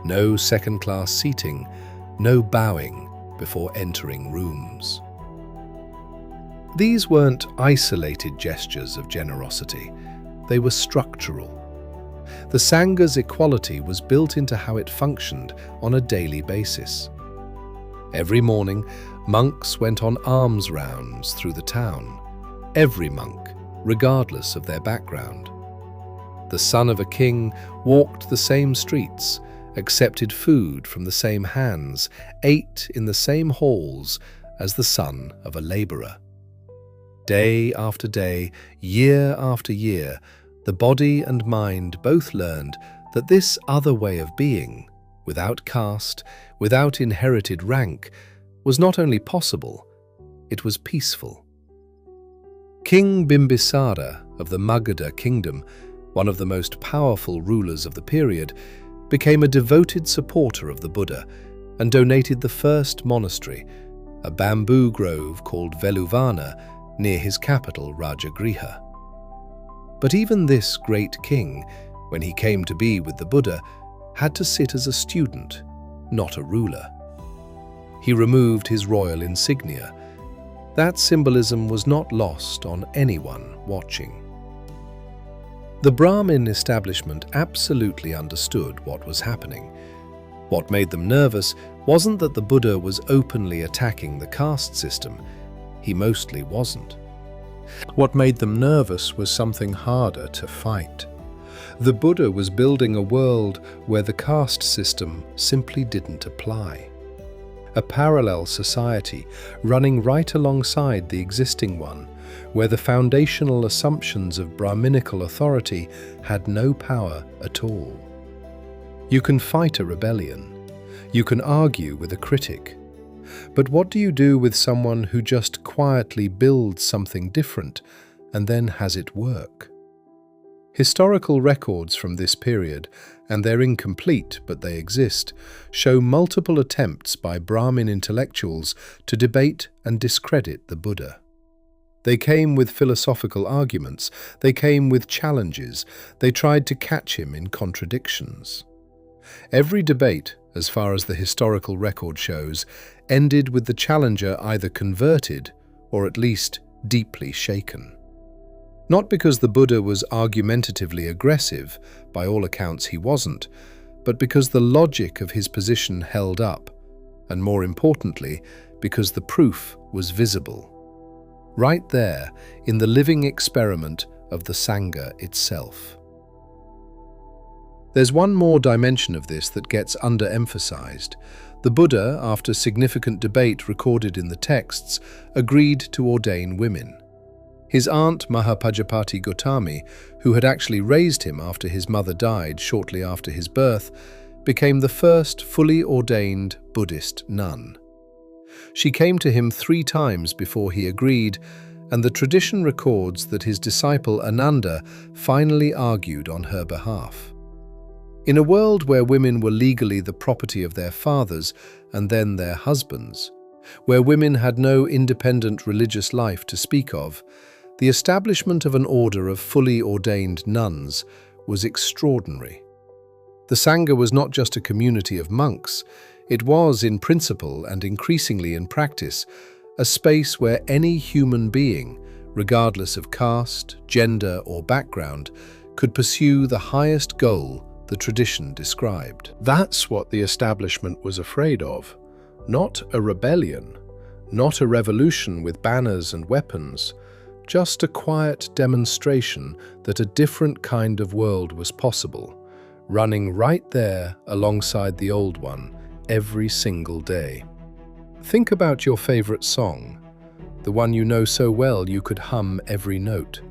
no second-class seating, no bowing before entering rooms. These weren't isolated gestures of generosity, they were structural. The Sangha's equality was built into how it functioned on a daily basis. Every morning, monks went on alms rounds through the town. Every monk, regardless of their background. The son of a king walked the same streets, accepted food from the same hands, ate in the same halls as the son of a laborer. Day after day, year after year, the body and mind both learned that this other way of being, without caste, without inherited rank, was not only possible, it was peaceful. King Bimbisara of the Magadha kingdom, one of the most powerful rulers of the period, became a devoted supporter of the Buddha and donated the first monastery, a bamboo grove called Veluvana, near his capital Rajagriha. But even this great king, when he came to be with the Buddha, had to sit as a student, not a ruler. He removed his royal insignia. That symbolism was not lost on anyone watching. The Brahmin establishment absolutely understood what was happening. What made them nervous wasn't that the Buddha was openly attacking the caste system. He mostly wasn't. What made them nervous was something harder to fight. The Buddha was building a world where the caste system simply didn't apply. A parallel society running right alongside the existing one, where the foundational assumptions of Brahminical authority had no power at all. You can fight a rebellion. You can argue with a critic. But what do you do with someone who just quietly builds something different and then has it work? Historical records from this period, and they're incomplete but they exist, show multiple attempts by Brahmin intellectuals to debate and discredit the Buddha. They came with philosophical arguments, they came with challenges, they tried to catch him in contradictions. Every debate, as far as the historical record shows, ended with the challenger either converted or at least deeply shaken. Not because the Buddha was argumentatively aggressive, by all accounts he wasn't, but because the logic of his position held up, and more importantly, because the proof was visible. Right there, in the living experiment of the Sangha itself. There's one more dimension of this that gets underemphasized. The Buddha, after significant debate recorded in the texts, agreed to ordain women. His aunt Mahapajapati Gautami, who had actually raised him after his mother died shortly after his birth, became the first fully ordained Buddhist nun. She came to him 3 times before he agreed, and the tradition records that his disciple Ananda finally argued on her behalf. In a world where women were legally the property of their fathers and then their husbands, Where women had no independent religious life to speak of, the establishment of an order of fully ordained nuns was extraordinary. The Sangha was not just a community of monks, it was, in principle and increasingly in practice, a space where any human being, regardless of caste, gender, or background, could pursue the highest goal the tradition described. That's what the establishment was afraid of. Not a rebellion, not a revolution with banners and weapons, just a quiet demonstration that a different kind of world was possible, running right there alongside the old one every single day. Think about your favorite song, the one you know so well you could hum every note,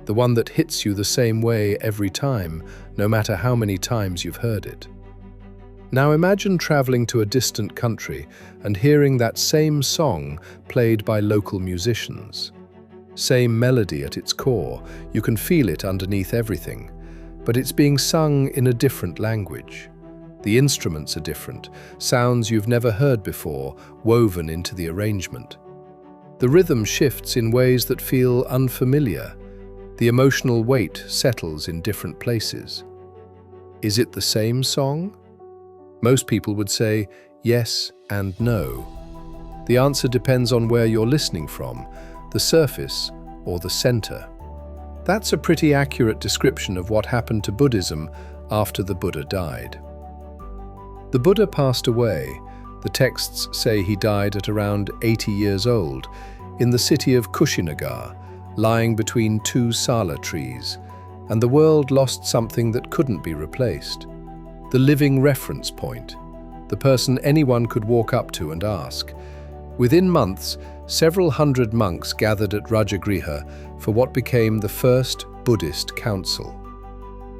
the one that hits you the same way every time, no matter how many times you've heard it. Now imagine traveling to a distant country and hearing that same song played by local musicians. Same melody at its core, you can feel it underneath everything, but it's being sung in a different language. The instruments are different, sounds you've never heard before, woven into the arrangement. The rhythm shifts in ways that feel unfamiliar. The emotional weight settles in different places. Is it the same song? Most people would say yes and no. The answer depends on where you're listening from, the surface or the center. That's a pretty accurate description of what happened to Buddhism after the Buddha died. The Buddha passed away. The texts say he died at around 80 years old in the city of Kushinagar, lying between two sala trees, and the world lost something that couldn't be replaced. The living reference point, the person anyone could walk up to and ask. Within months, several hundred monks gathered at Rajagriha for what became the first Buddhist council.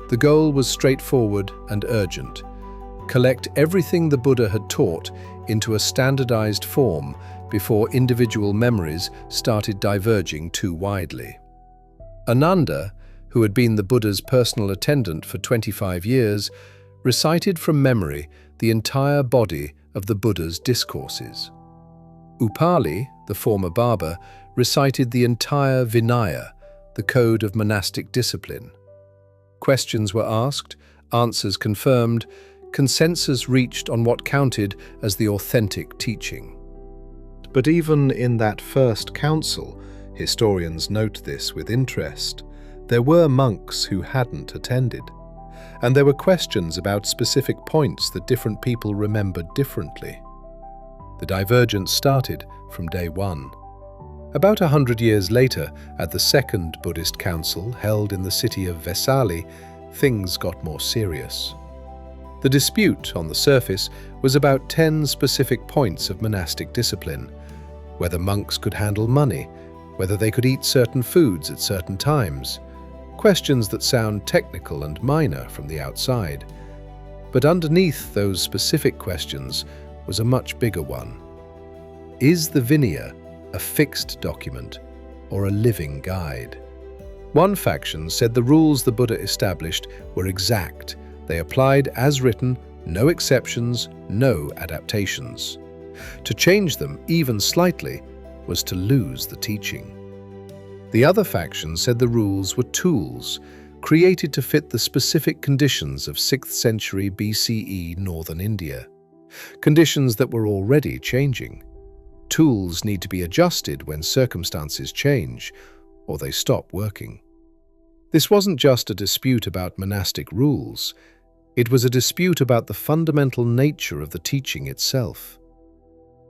The goal was straightforward and urgent: collect everything the Buddha had taught into a standardized form before individual memories started diverging too widely. Ananda, who had been the Buddha's personal attendant for 25 years, recited from memory the entire body of the Buddha's discourses. Upali, the former barber, recited the entire Vinaya, the code of monastic discipline. Questions were asked, answers confirmed, consensus reached on what counted as the authentic teaching. But even in that first council, historians note this with interest, there were monks who hadn't attended. And there were questions about specific points that different people remembered differently. The divergence started from day one. About 100 years later, at the Second Buddhist Council held in the city of Vesali, things got more serious. The dispute, on the surface, was about 10 specific points of monastic discipline: whether monks could handle money, whether they could eat certain foods at certain times. Questions that sound technical and minor from the outside. But underneath those specific questions was a much bigger one. Is the Vinaya a fixed document or a living guide? One faction said the rules the Buddha established were exact. They applied as written, no exceptions, no adaptations. To change them, even slightly, was to lose the teaching. The other faction said the rules were tools, created to fit the specific conditions of 6th century BCE northern India. Conditions that were already changing. Tools need to be adjusted when circumstances change, or they stop working. This wasn't just a dispute about monastic rules. It was a dispute about the fundamental nature of the teaching itself.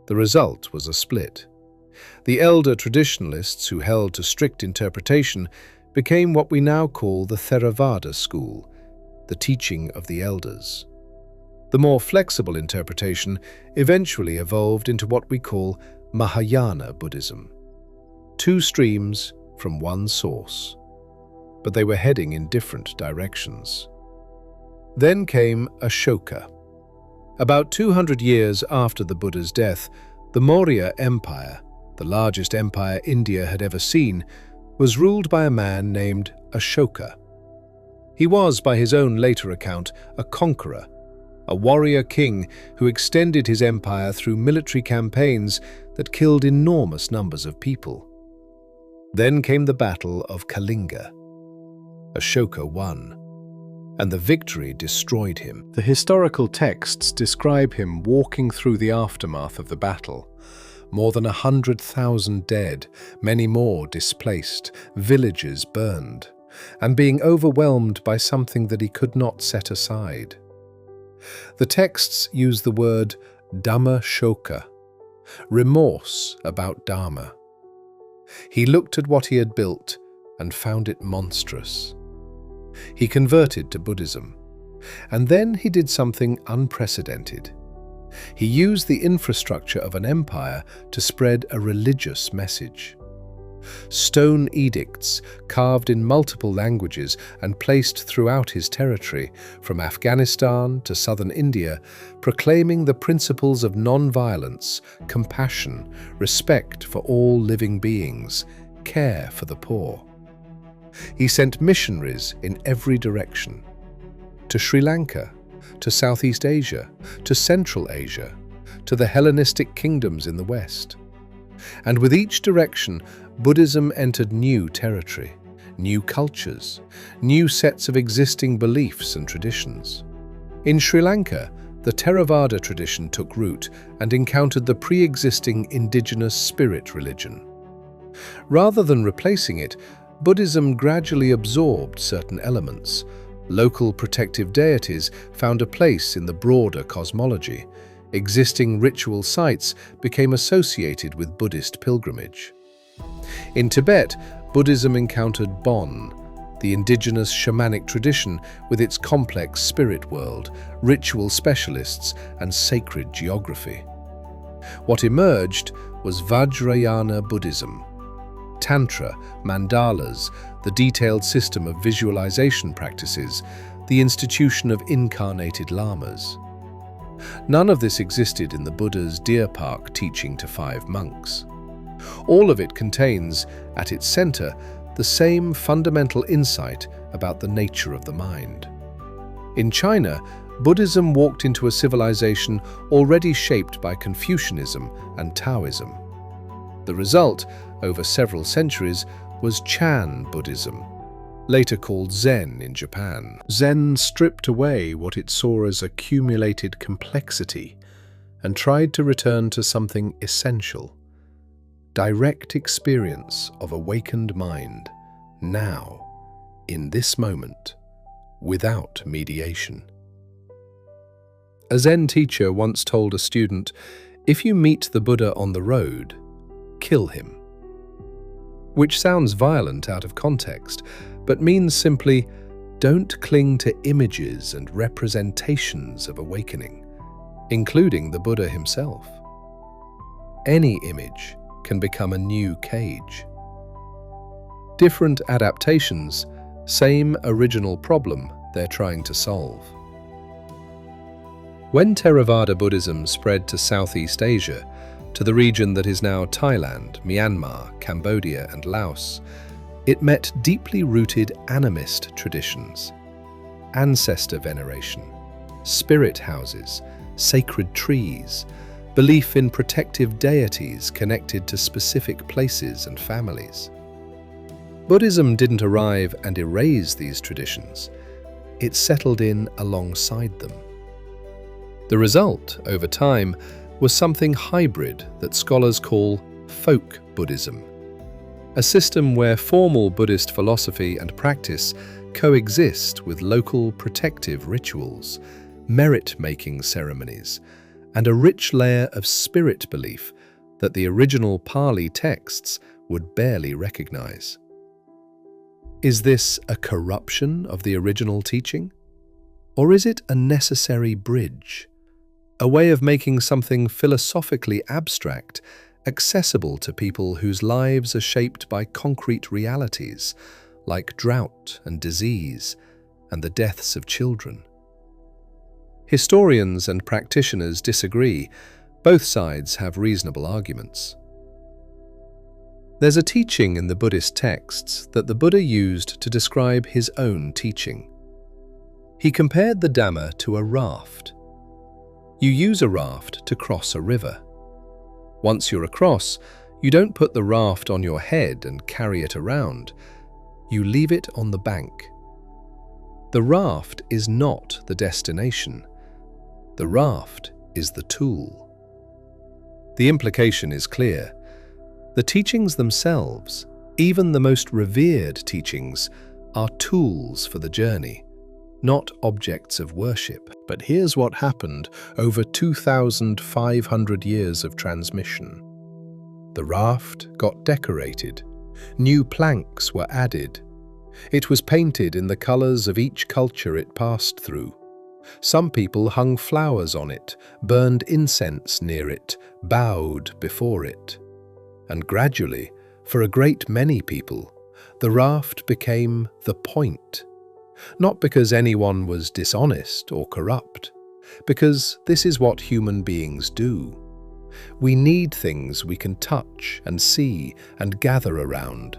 The result was a split. The elder traditionalists who held to strict interpretation became what we now call the Theravada school, the teaching of the elders. The more flexible interpretation eventually evolved into what we call Mahayana Buddhism. Two streams from one source, but they were heading in different directions. Then came Ashoka. About 200 years after the Buddha's death, the Maurya Empire, the largest empire India had ever seen, was ruled by a man named Ashoka. He was, by his own later account, a conqueror, a warrior king who extended his empire through military campaigns that killed enormous numbers of people. Then came the Battle of Kalinga. Ashoka won, and the victory destroyed him. The historical texts describe him walking through the aftermath of the battle. More than 100,000 dead, many more displaced, villages burned, and being overwhelmed by something that he could not set aside. The texts use the word Dhamma Shoka, remorse about Dharma. He looked at what he had built and found it monstrous. He converted to Buddhism, and then he did something unprecedented. He used the infrastructure of an empire to spread a religious message. Stone edicts, carved in multiple languages and placed throughout his territory, from Afghanistan to southern India, proclaiming the principles of non-violence, compassion, respect for all living beings, care for the poor. He sent missionaries in every direction, to Sri Lanka, to Southeast Asia, to Central Asia, to the Hellenistic kingdoms in the West. And with each direction, Buddhism entered new territory, new cultures, new sets of existing beliefs and traditions. In Sri Lanka, the Theravada tradition took root and encountered the pre-existing indigenous spirit religion. Rather than replacing it, Buddhism gradually absorbed certain elements. Local protective deities found a place in the broader cosmology. Existing ritual sites became associated with Buddhist pilgrimage. In Tibet, Buddhism encountered Bon, the indigenous shamanic tradition with its complex spirit world, ritual specialists, and sacred geography. What emerged was Vajrayana Buddhism. Tantra, mandalas, the detailed system of visualization practices, the institution of incarnated lamas. None of this existed in the Buddha's Deer Park teaching to 5 monks. All of it contains, at its center, the same fundamental insight about the nature of the mind. In China, Buddhism walked into a civilization already shaped by Confucianism and Taoism. The result, over several centuries, was Chan Buddhism, later called Zen in Japan. Zen stripped away what it saw as accumulated complexity and tried to return to something essential: direct experience of awakened mind, now, in this moment, without mediation. A Zen teacher once told a student, "If you meet the Buddha on the road, kill him." Which sounds violent out of context, but means simply, don't cling to images and representations of awakening, including the Buddha himself. Any image can become a new cage. Different adaptations, same original problem they're trying to solve. When Theravada Buddhism spread to Southeast Asia, to the region that is now Thailand, Myanmar, Cambodia, and Laos, it met deeply rooted animist traditions: ancestor veneration, spirit houses, sacred trees, belief in protective deities connected to specific places and families. Buddhism didn't arrive and erase these traditions. It settled in alongside them. The result, over time, was something hybrid that scholars call folk Buddhism, a system where formal Buddhist philosophy and practice coexist with local protective rituals, merit-making ceremonies, and a rich layer of spirit belief that the original Pali texts would barely recognize. Is this a corruption of the original teaching? Or is it a necessary bridge? A way of making something philosophically abstract accessible to people whose lives are shaped by concrete realities, like drought and disease and the deaths of children. Historians and practitioners disagree. Both sides have reasonable arguments. There's a teaching in the Buddhist texts that the Buddha used to describe his own teaching. He compared the Dhamma to a raft, You use a raft to cross a river. Once you're across, you don't put the raft on your head and carry it around. You leave it on the bank. The raft is not the destination. The raft is the tool. The implication is clear. The teachings themselves, even the most revered teachings, are tools for the journey, not objects of worship. But here's what happened over 2,500 years of transmission. The raft got decorated. New planks were added. It was painted in the colors of each culture it passed through. Some people hung flowers on it, burned incense near it, bowed before it. And gradually, for a great many people, the raft became the point. Not because anyone was dishonest or corrupt, because this is what human beings do. We need things we can touch and see and gather around.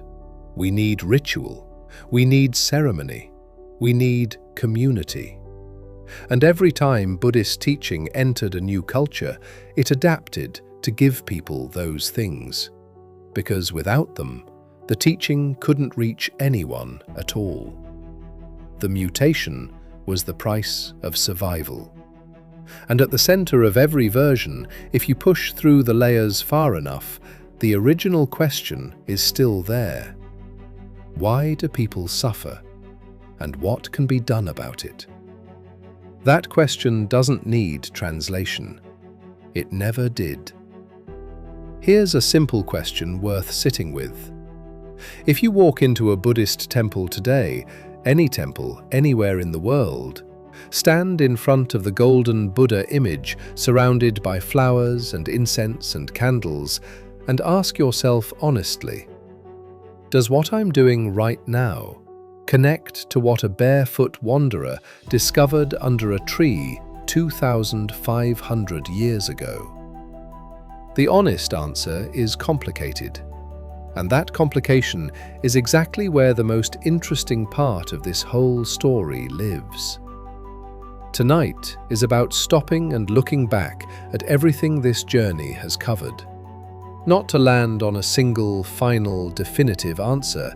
We need ritual. We need ceremony. We need community. And every time Buddhist teaching entered a new culture, it adapted to give people those things. Because without them, the teaching couldn't reach anyone at all. The mutation was the price of survival. And at the center of every version, if you push through the layers far enough, the original question is still there. Why do people suffer? And what can be done about it? That question doesn't need translation. It never did. Here's a simple question worth sitting with. If you walk into a Buddhist temple today, any temple, anywhere in the world, stand in front of the golden Buddha image surrounded by flowers and incense and candles, and ask yourself honestly, does what I'm doing right now connect to what a barefoot wanderer discovered under a tree 2,500 years ago? The honest answer is complicated. And that complication is exactly where the most interesting part of this whole story lives. Tonight is about stopping and looking back at everything this journey has covered. Not to land on a single, final, definitive answer,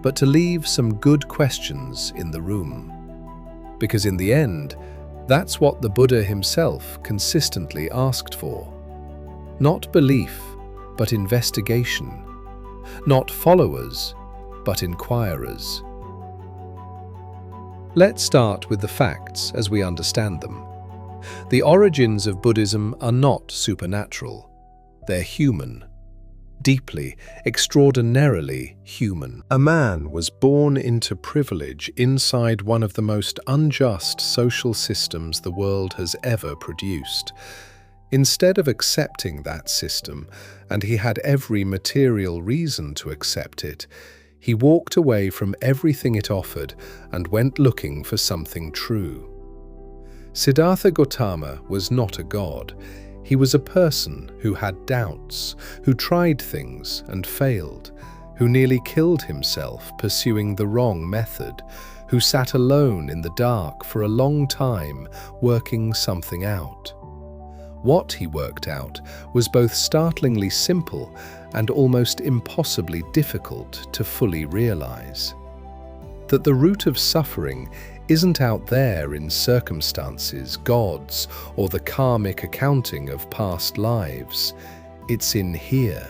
but to leave some good questions in the room. Because in the end, that's what the Buddha himself consistently asked for. Not belief, but investigation. Not followers, but inquirers. Let's start with the facts as we understand them. The origins of Buddhism are not supernatural. They're human. Deeply, extraordinarily human. A man was born into privilege inside one of the most unjust social systems the world has ever produced. Instead of accepting that system, and he had every material reason to accept it, he walked away from everything it offered and went looking for something true. Siddhartha Gautama was not a god. He was a person who had doubts, who tried things and failed, who nearly killed himself pursuing the wrong method, who sat alone in the dark for a long time working something out. What he worked out was both startlingly simple and almost impossibly difficult to fully realize. That the root of suffering isn't out there in circumstances, gods, or the karmic accounting of past lives. It's in here,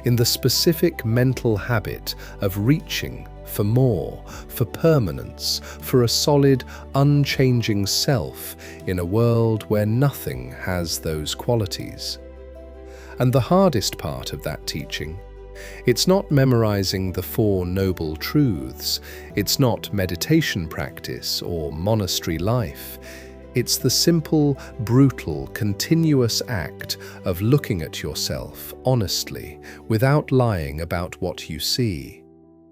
in the specific mental habit of reaching for more, for permanence, for a solid, unchanging self in a world where nothing has those qualities. And the hardest part of that teaching, it's not memorizing the Four Noble Truths, it's not meditation practice or monastery life. It's the simple, brutal, continuous act of looking at yourself honestly, without lying about what you see,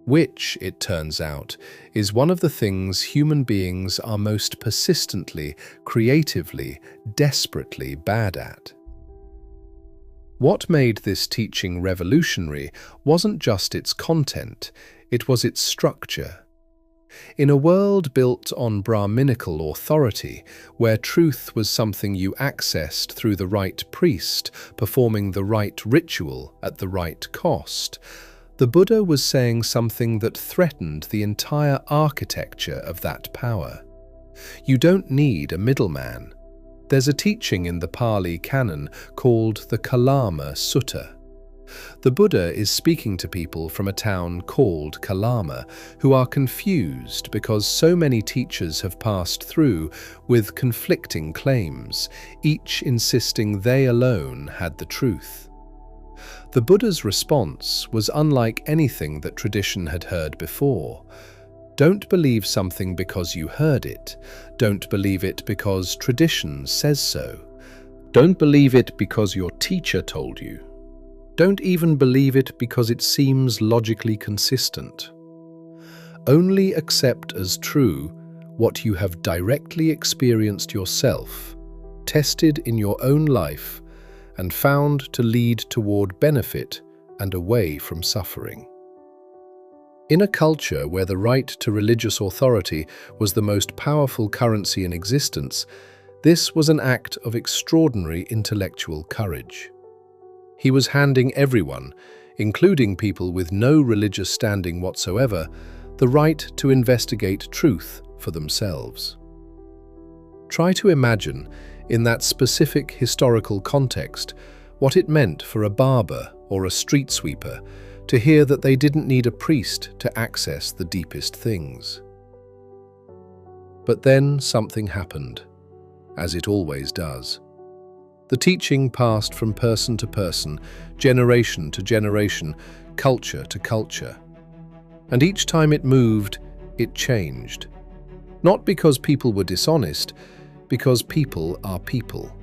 which, it turns out, is one of the things human beings are most persistently, creatively, desperately bad at. What made this teaching revolutionary wasn't just its content, it was its structure. In a world built on Brahminical authority, where truth was something you accessed through the right priest, performing the right ritual at the right cost, the Buddha was saying something that threatened the entire architecture of that power. You don't need a middleman. There's a teaching in the Pali Canon called the Kalama Sutta. The Buddha is speaking to people from a town called Kalama who are confused because so many teachers have passed through with conflicting claims, each insisting they alone had the truth. The Buddha's response was unlike anything that tradition had heard before. Don't believe something because you heard it. Don't believe it because tradition says so. Don't believe it because your teacher told you. Don't even believe it because it seems logically consistent. Only accept as true what you have directly experienced yourself, tested in your own life, and found to lead toward benefit and away from suffering. In a culture where the right to religious authority was the most powerful currency in existence, this was an act of extraordinary intellectual courage. He was handing everyone, including people with no religious standing whatsoever, the right to investigate truth for themselves. Try to imagine, in that specific historical context, what it meant for a barber or a street sweeper to hear that they didn't need a priest to access the deepest things. But then something happened, as it always does. The teaching passed from person to person, generation to generation, culture to culture. And each time it moved, it changed. Not because people were dishonest, because people are people.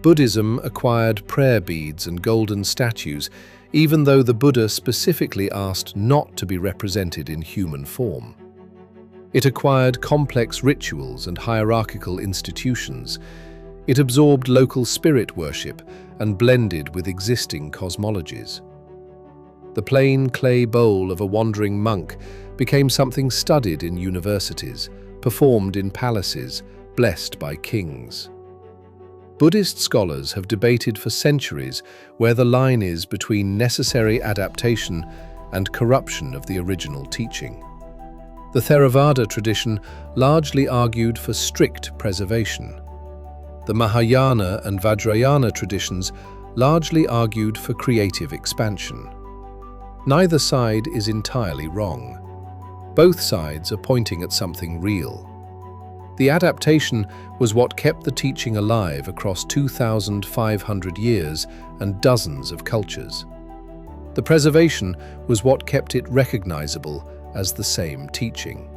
Buddhism acquired prayer beads and golden statues, even though the Buddha specifically asked not to be represented in human form. It acquired complex rituals and hierarchical institutions. It absorbed local spirit worship and blended with existing cosmologies. The plain clay bowl of a wandering monk became something studied in universities, performed in palaces, blessed by kings. Buddhist scholars have debated for centuries where the line is between necessary adaptation and corruption of the original teaching. The Theravada tradition largely argued for strict preservation. The Mahayana and Vajrayana traditions largely argued for creative expansion. Neither side is entirely wrong. Both sides are pointing at something real. The adaptation was what kept the teaching alive across 2,500 years and dozens of cultures. The preservation was what kept it recognizable as the same teaching.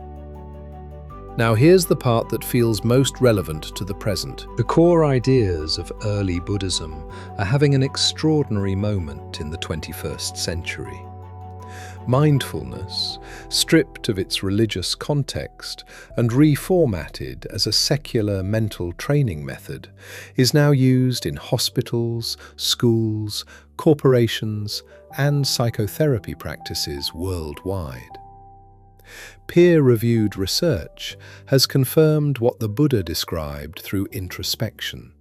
Now here's the part that feels most relevant to the present. The core ideas of early Buddhism are having an extraordinary moment in the 21st century. Mindfulness, stripped of its religious context and reformatted as a secular mental training method, is now used in hospitals, schools, corporations, and psychotherapy practices worldwide. Peer-reviewed research has confirmed what the Buddha described through introspection,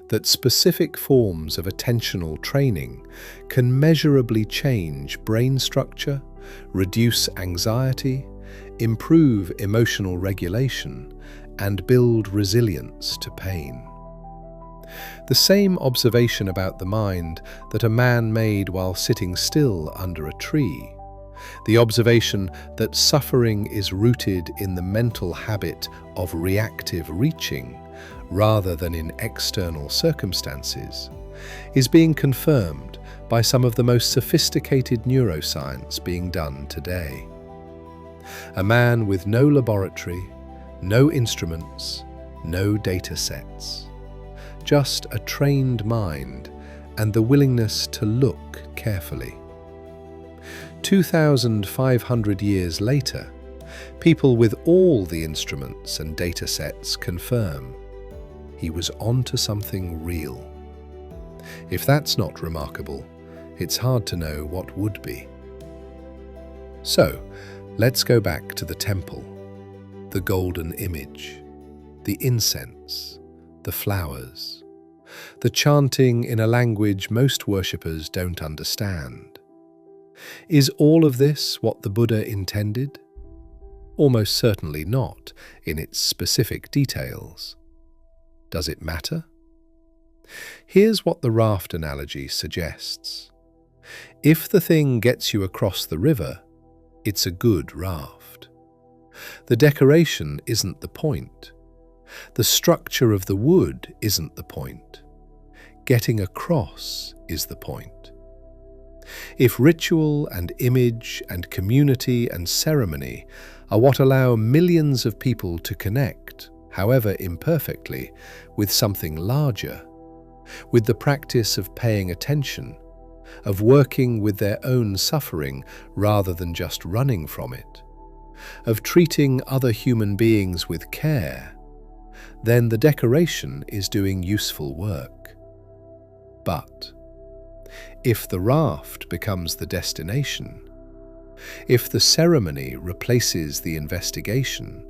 that specific forms of attentional training can measurably change brain structure, reduce anxiety, improve emotional regulation, and build resilience to pain. The same observation about the mind that a man made while sitting still under a tree, the observation that suffering is rooted in the mental habit of reactive reaching rather than in external circumstances, is being confirmed by some of the most sophisticated neuroscience being done today. A man with no laboratory, no instruments, no data sets, just a trained mind and the willingness to look carefully. 2,500 years later, people with all the instruments and data sets confirm he was onto something real. If that's not remarkable, it's hard to know what would be. So, Let's go back to the temple, the golden image, the incense, the flowers, the chanting in a language most worshippers don't understand. Is all of this what the Buddha intended? Almost certainly not, in its specific details. Does it matter? Here's what the raft analogy suggests. If the thing gets you across the river, it's a good raft. The decoration isn't the point. The structure of the wood isn't the point. Getting across is the point. If ritual and image and community and ceremony are what allow millions of people to connect, however imperfectly, with something larger, with the practice of paying attention, of working with their own suffering rather than just running from it, of treating other human beings with care, then the decoration is doing useful work. But if the raft becomes the destination, if the ceremony replaces the investigation,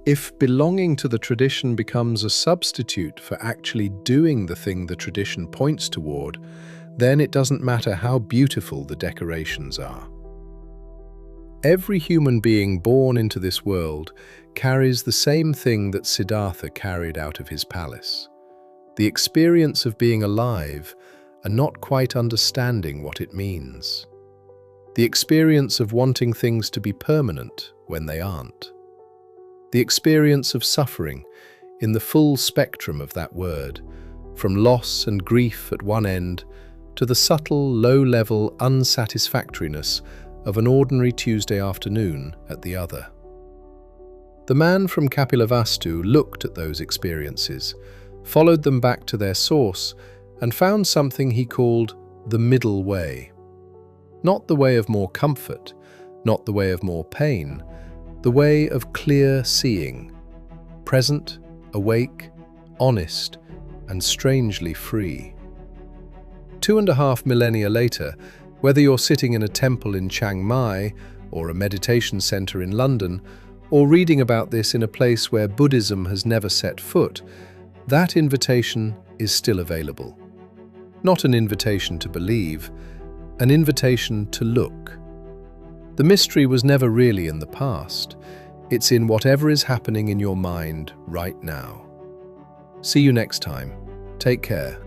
if belonging to the tradition becomes a substitute for actually doing the thing the tradition points toward, then it doesn't matter how beautiful the decorations are. Every human being born into this world carries the same thing that Siddhartha carried out of his palace: the experience of being alive and not quite understanding what it means. The experience of wanting things to be permanent when they aren't. The experience of suffering in the full spectrum of that word, from loss and grief at one end to the subtle, low-level unsatisfactoriness of an ordinary Tuesday afternoon at the other. The man from Kapilavastu looked at those experiences, followed them back to their source, and found something he called the middle way. Not the way of more comfort, not the way of more pain, the way of clear seeing, present, awake, honest, and strangely free. 2.5 millennia later, whether you're sitting in a temple in Chiang Mai or a meditation center in London, or reading about this in a place where Buddhism has never set foot, that invitation is still available. Not an invitation to believe, an invitation to look. The mystery was never really in the past. It's in whatever is happening in your mind right now. See you next time. Take care.